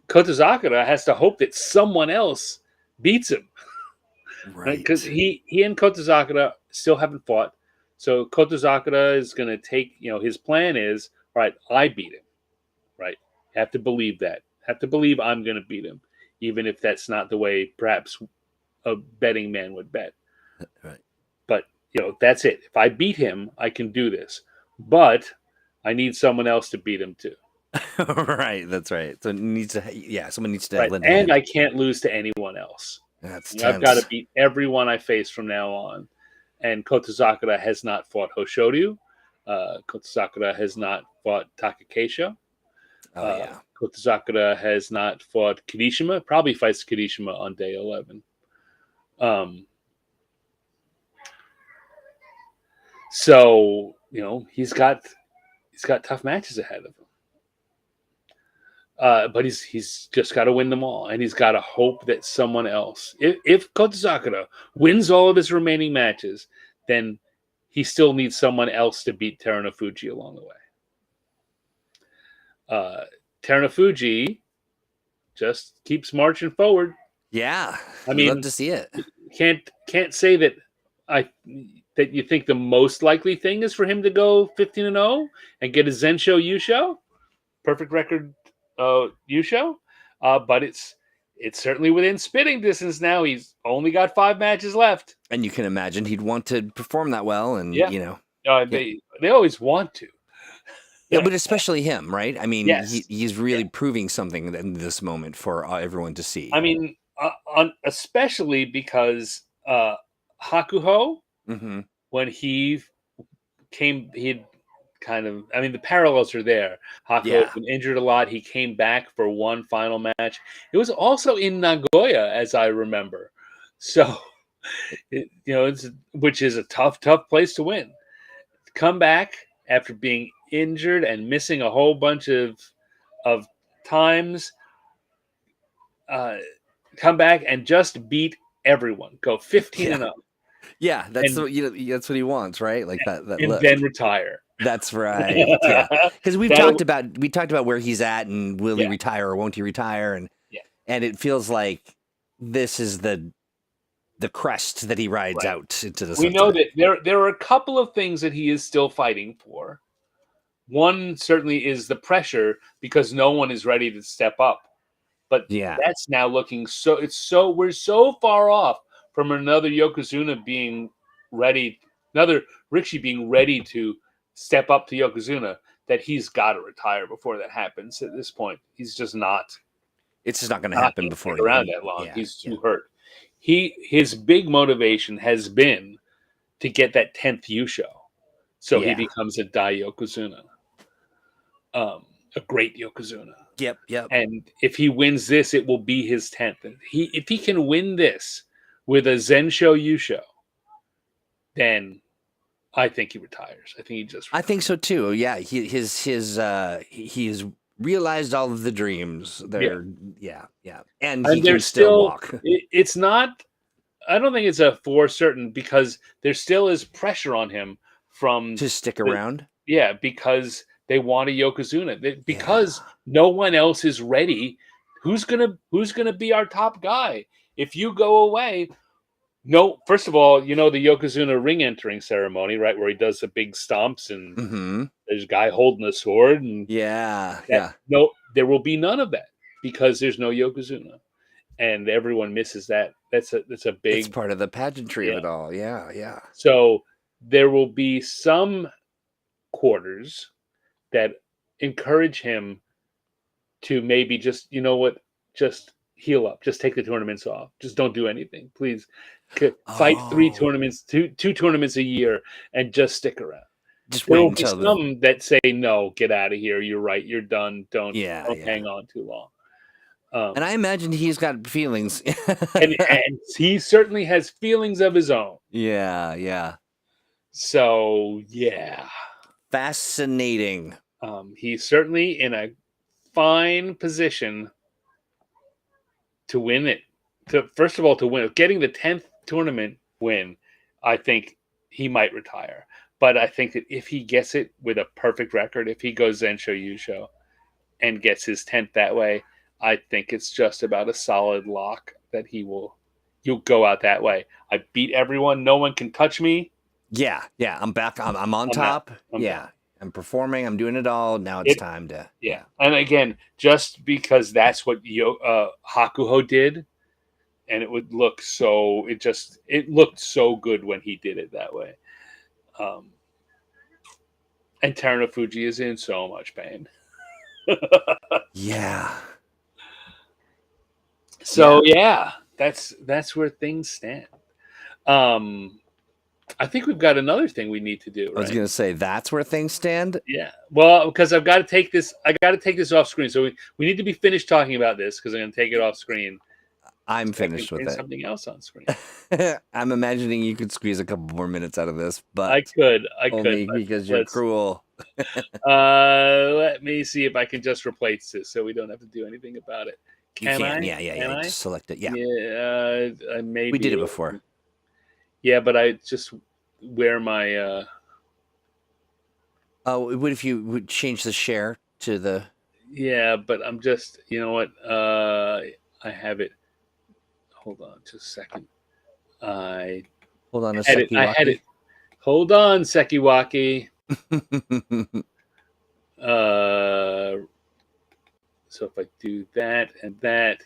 Kotozakura has to hope that someone else beats him, right? Because he and Kotozakura still haven't fought. So Kotozakura is going to take, his plan is, all right, I beat him, right? Have to believe that. Have to believe I'm going to beat him, even if that's not the way perhaps a betting man would bet. Right. But, that's it. If I beat him, I can do this. But I need someone else to beat him too. Right, that's right. So someone needs to right. And I can't lose to anyone else. That's I've got to beat everyone I face from now on. And Kotozakura has not fought Hoshoryu. Kotozakura has not fought Takakeisha. Kotozakura has not fought Kirishima. Probably fights Kirishima on day 11. So he's got tough matches ahead of him. But he's just got to win them all, and he's got to hope that someone else. If Kotozakura wins all of his remaining matches, then he still needs someone else to beat Teruno Fuji along the way. Teruno Fuji just keeps marching forward. Yeah, I mean, love to see it. can't say that I that you think the most likely thing is for him to go 15-0 and get a Zensho Yusho, perfect record Yusho, but it's certainly within spitting distance now. He's only got 5 matches left. And you can imagine he'd want to perform that well, and Yeah, yeah, they always want to. yeah, but especially him, right? I mean, Yes, he's really proving something in this moment for everyone to see. I mean, especially because Hakuho, Mm-hmm. when he came, he'd kind of, I mean, the parallels are there. Hakuho Yeah. had been injured a lot. He came back for one final match. It was also in Nagoya, as I remember. So, which is a tough place to win. Come back after being injured and missing a whole bunch of times. Come back and just beat everyone. Go 15-0. Yeah, that's And that's what he wants, right? Like that and look. then retire. That's right. Yeah, because we talked about where he's at and will he Yeah. retire or won't he retire, Yeah. and it feels like this is the crest that he rides Right. out into the We know sunset. that there are a couple of things that he is still fighting for. One certainly is the pressure because no one is ready to step up. But Yeah, that's now looking we're so far off from another Yokozuna being ready, another Ricci being ready to step up to Yokozuna that he's got to retire before that happens. At this point, he's just not it's just not going to happen gonna before stick around he. that long. Yeah, He's yeah. too hurt. His big motivation has been to get that 10th Yusho, so he Yeah. becomes a Dai Yokozuna, a great Yokozuna. Yep. Yep. And if he wins this, it will be his 10th. And if he can win this with a Zensho Yusho, then I think he retires. I think he just I retires. think so too. Yeah, he has realized all of the dreams. Yeah, and he can there's still walk. It's not. I don't think it's a for certain because there still is pressure on him from To stick around. Yeah, because they want a Yokozuna. Because Yeah. no one else is ready. Who's gonna be our top guy? If you go away, no. First of all, the Yokozuna ring entering ceremony, right, where he does the big stomps and Mm-hmm. there's a guy holding a sword, and Yeah. that Yeah. no, there will be none of that because there's no Yokozuna, and everyone misses that. That's a It's big part of the pageantry of yeah. it all. Yeah. Yeah. So there will be some quarters that encourage him to maybe just just heal up, just take the tournaments off, just don't do anything, please. Fight three Oh, tournaments, two tournaments a year, and just stick around. just There wait will be until the. some that say no, get out of here, you're right, you're done, don't Yeah. Yeah. hang on too long. And I imagine he's got feelings. And he certainly has feelings of his own, Yeah. Yeah. so yeah. Fascinating. He's certainly in a fine position to win it. First of all, to win, getting the 10th tournament win, I think he might retire. But I think that if he gets it with a perfect record, if he goes Zensho Yusho and gets his 10th that way, I think it's just about a solid lock that you'll go out that way. I beat everyone. No one can touch me. Yeah. Yeah. I'm back. I'm on I'm top. I'm Yeah. done. I'm performing. I'm doing it all. Now it's time to. Yeah. And again, just because that's what Hakuho did, and it looked so good when he did it that way. And Terunofuji is in so much pain. Yeah. So yeah, that's where things stand. I think we've got another thing we need to do, I was right? gonna say that's where things stand. Yeah. Well, because I got to take this off screen. So we need to be finished talking about this because I'm going to take it off screen. I'm So finished with it. something else on screen. I'm imagining you could squeeze a couple more minutes out of this, but I could. only because you're cruel. Let me see if I can just replace this so we don't have to do anything about it. Can I? Yeah. Just select it. Yeah. Yeah. Maybe We did it before. Yeah, but I just wear my. Oh, what if you would change the share to the? Yeah, but I'm just. You know what? I have it. Hold on, just a second. I Hold on a had it. I had Sekiwaki. it. Hold on, Sekiwaki. So if I do that and that,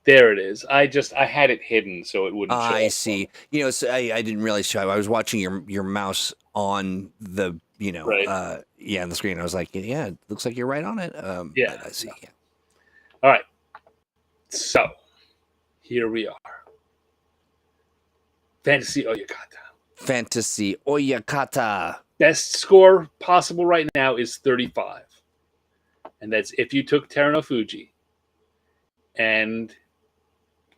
there it is. I had it hidden so it wouldn't show I up for me. see. You know, so I didn't realize. So I was watching your mouse on the Right. on the screen. I was like, yeah, it looks like you're right on it. Yeah. But I see. No. Yeah. All right. So here we are. Fantasy Oyakata. Fantasy Oyakata. Best score possible right now is 35. And that's if you took Terano Fuji and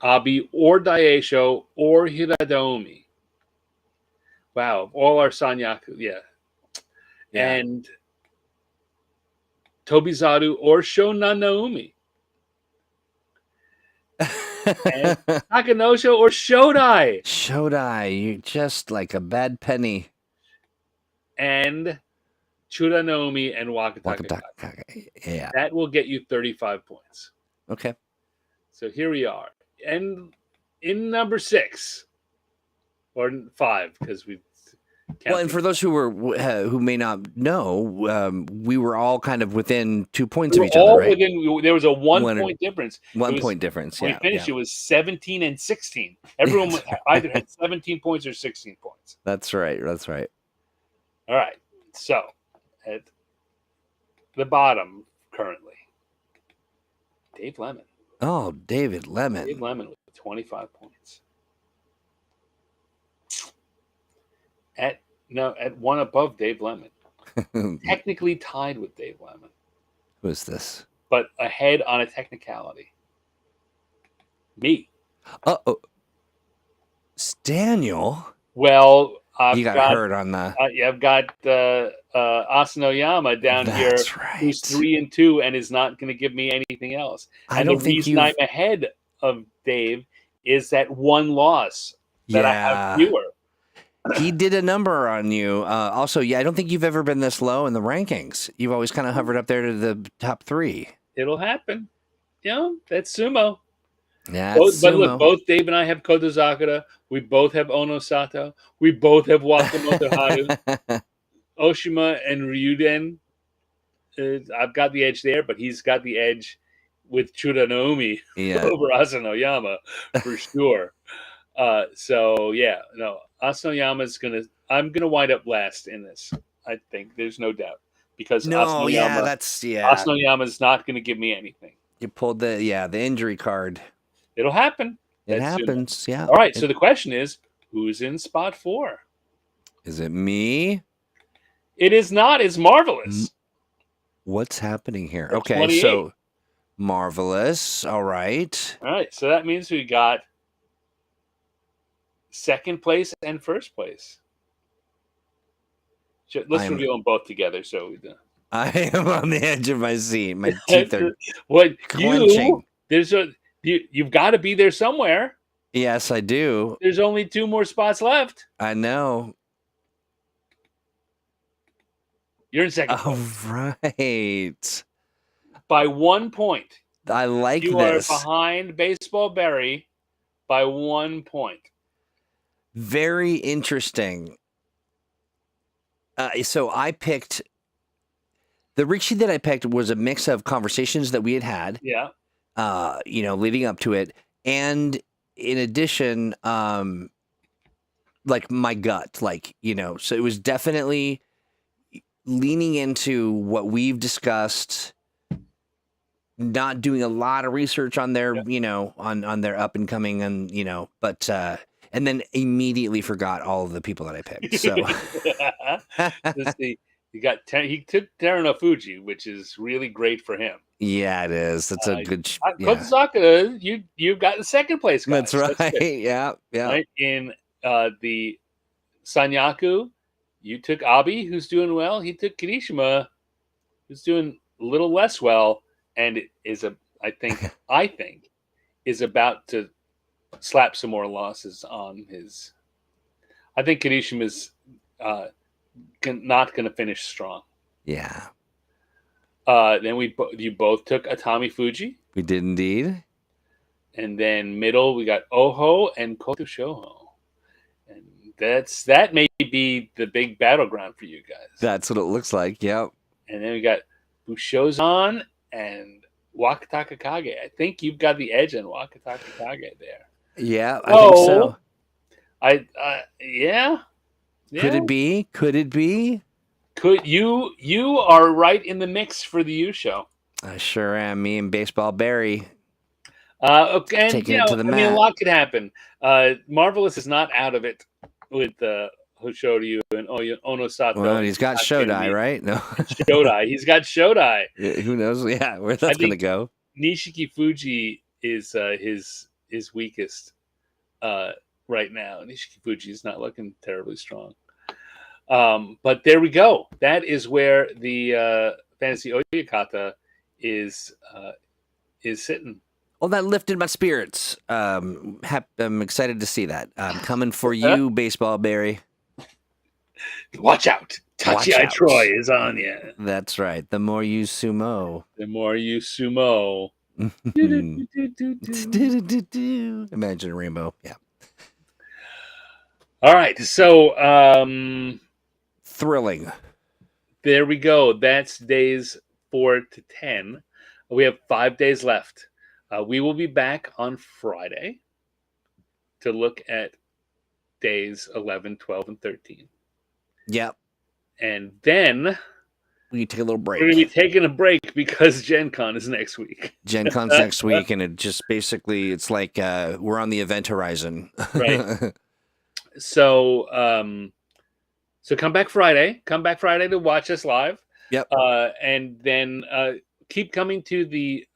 Abi or Daisho or Hiradomi. Wow, all our Sanyaku, yeah. And Tobizaru or Shonan Naomi. And Takanosho or Shodai. Shodai, you're just like a bad penny. And Churanomi and Wakataka. Yeah. That will get you 35 points. Okay. So here we are. And in number 6, or 5, because we Well, and for those who may not know, we were all kind of within 2 points of each other, right? There was a 1-point difference. 1 point difference. When Yeah. we finished, it was 17 and 16. Everyone either had 17 points or 16 points. That's right. That's right. All right. So at the bottom currently, Dave Lemon. Oh, David Lemon. Dave Lemon with 25 points. At one above Dave Lemon. Technically tied with Dave Lemon. Who is this? But ahead on a technicality. Me. Uh-oh. Daniel? Well, you got hurt on the... I've got Asanoyama down here, right. who's 3-2 and is not going to give me anything else. I don't think reason I'm ahead of Dave is that one loss that I have fewer. He did a number on you. Also, I don't think you've ever been this low in the rankings. You've always kind of hovered up there to the top 3. It'll happen. That's sumo. Yeah, but look, both Dave and I have Kodazakura. We both have Onosato. We both have Wakamoto Haru. Oshima and Ryuden. I've got the edge there, but he's got the edge with Churanomi over Asanoyama for sure. Asanoyama's I'm gonna wind up last in this. I think there's no doubt because Asanoyama's not gonna give me anything. You pulled the injury card. It'll happen. It happens, yeah. All right, so the question is, who's in spot 4? Is it me? It is not. It's Marvelous. What's happening here? Okay, 28. So Marvelous. All right. All right, so that means we got second place and first place. Let's reveal them both together. So I am on the edge of my seat. My teeth are clenching. You've got to be there somewhere. Yes, I do. There's only 2 more spots left. I know. You're in second place. All right. By 1 point. I like this. You are behind Baseball Berry by 1 point. Very interesting. So I picked... The Rikishi that I picked was a mix of conversations that we had. Yeah. Leading up to it. And in addition, like my gut, so it was definitely leaning into what we've discussed, not doing a lot of research on their, on their up and coming and then immediately forgot all of the people that I picked. So let's see. He took Terano Fuji, which is really great for him. Yeah, it is. That's a good. Kodazakura, you've got the second place, guys. That's right. Yeah. Right? In the Sanyaku, you took Abi, who's doing well. He took Kirishima, who's doing a little less well, and I think is about to slap some more losses on his. I think Kirishima's not going to finish strong. Yeah. Then you both took Atami Fuji. We did indeed. And then middle, we got Oho and Koto Shoho. that may be the big battleground for you guys. That's what it looks like. Yep. And then we got Bushozan and Wakataka Kage. I think you've got the edge on Wakataka Kage there. Yeah, I think so. Yeah. Could it be? Could it be? Could you are right in the mix for the U show. I sure am. Me and Baseball Barry. Okay, and Taking it to the mat. a lot could happen. Marvelous is not out of it with Hoshoryu and Onosato. Well, he's got Shodai, right? No, Shodai. He's got Shodai. Yeah, who knows? Yeah, where that's going to go. Nishiki Fuji is his weakest right now. Nishiki Fuji is not looking terribly strong. But there we go. That is where the Fantasy Oyakata is sitting. Well, that lifted my spirits. I'm excited to see that. I'm coming for you, Baseball Barry. Watch out. Tachi Troy is on you. That's right. The more you sumo. The more you sumo. Imagine a rainbow. Yeah. All right. So, thrilling. There we go. That's days 4 to 10. We have 5 days left. We will be back on Friday to look at days 11, 12, and 13. Yep. And then we take a little break. We're going to be taking a break because Gen Con is next week. Gen Con's next week, and it just basically, it's like we're on the event horizon. Right. So, so come back Friday. Come back Friday to watch us live. Yep. And then keep coming to the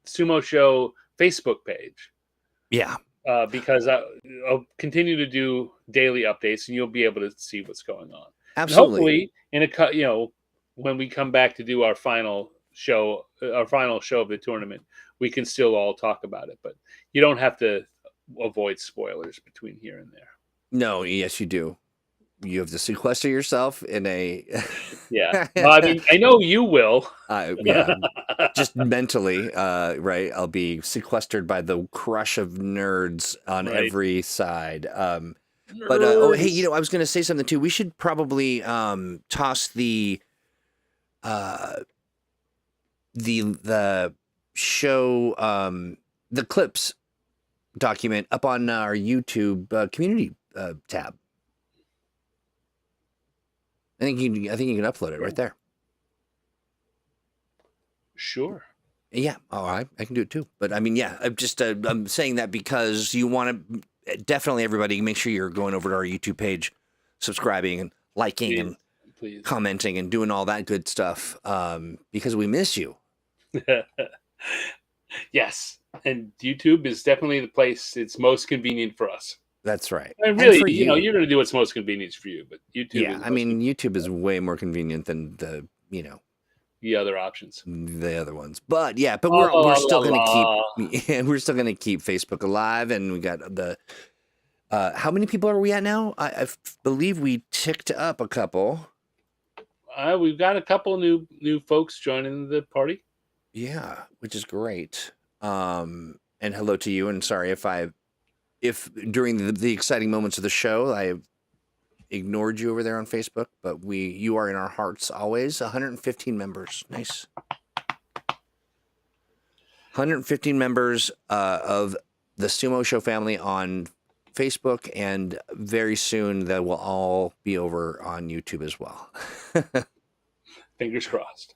Sumo Show Facebook page. Yeah. Because I'll continue to do daily updates, and you'll be able to see what's going on. Absolutely. And hopefully, when we come back to do our final show of the tournament, we can still all talk about it. But you don't have to avoid spoilers between here and there. No, yes, you do. You have to sequester yourself in a. Yeah, well, I mean, I know you will. Yeah, just mentally, right? I'll be sequestered by the crush of nerds on every side. But hey, I was going to say something too. We should probably toss the show the clips document up on our YouTube community tab. I think you can upload it right there. Sure. Yeah. All right. I can do it too. But I mean, yeah, I'm saying that because you want to definitely everybody make sure you're going over to our YouTube page, subscribing and liking and commenting and doing all that good stuff because we miss you. Yes. And YouTube is definitely the place it's most convenient for us. That's right. And really, and you're going to do what's most convenient for you, but YouTube. Yeah, I mean, YouTube is way more convenient than the other options, the other ones. But yeah, but we're still going to keep we're still going to keep Facebook alive, and we got the. How many people are we at now? I believe we ticked up a couple. We've got a couple new folks joining the party. Yeah, which is great. And hello to you. And sorry if during the exciting moments of the show, I ignored you over there on Facebook, but you are in our hearts always. 115 members. Nice. 115 members of the Sumo Show family on Facebook, and very soon that will all be over on YouTube as well. Fingers crossed.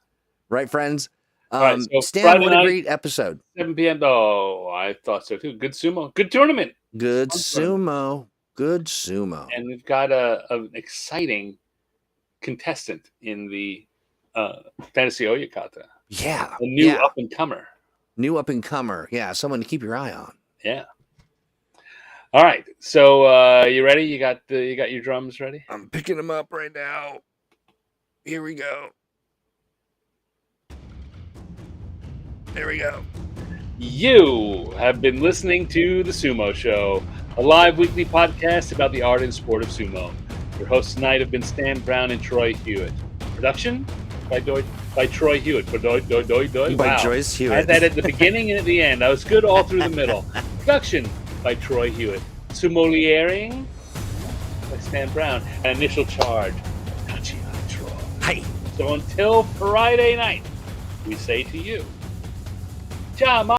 Right, friends? Right, so Stan, Friday what a night, great episode. 7 p.m. Oh, I thought so too. Good sumo. Good tournament. Good sumo. Good sumo. And we've got an exciting contestant in the Fantasy Oyakata. Yeah. A new up-and-comer. New up-and-comer. Yeah, someone to keep your eye on. Yeah. All right. So you ready? You got your drums ready? I'm picking them up right now. Here we go. There we go. You have been listening to The Sumo Show, a live weekly podcast about the art and sport of sumo. Your hosts tonight have been Stan Brown and Troy Hewitt. Production by Troy Hewitt. By Joyce Hewitt. I had that at the beginning and at the end. I was good all through the middle. Production by Troy Hewitt. Sumoliering by Stan Brown. An initial charge, Tachiatro. Hi. So until Friday night, we say to you, Ciao,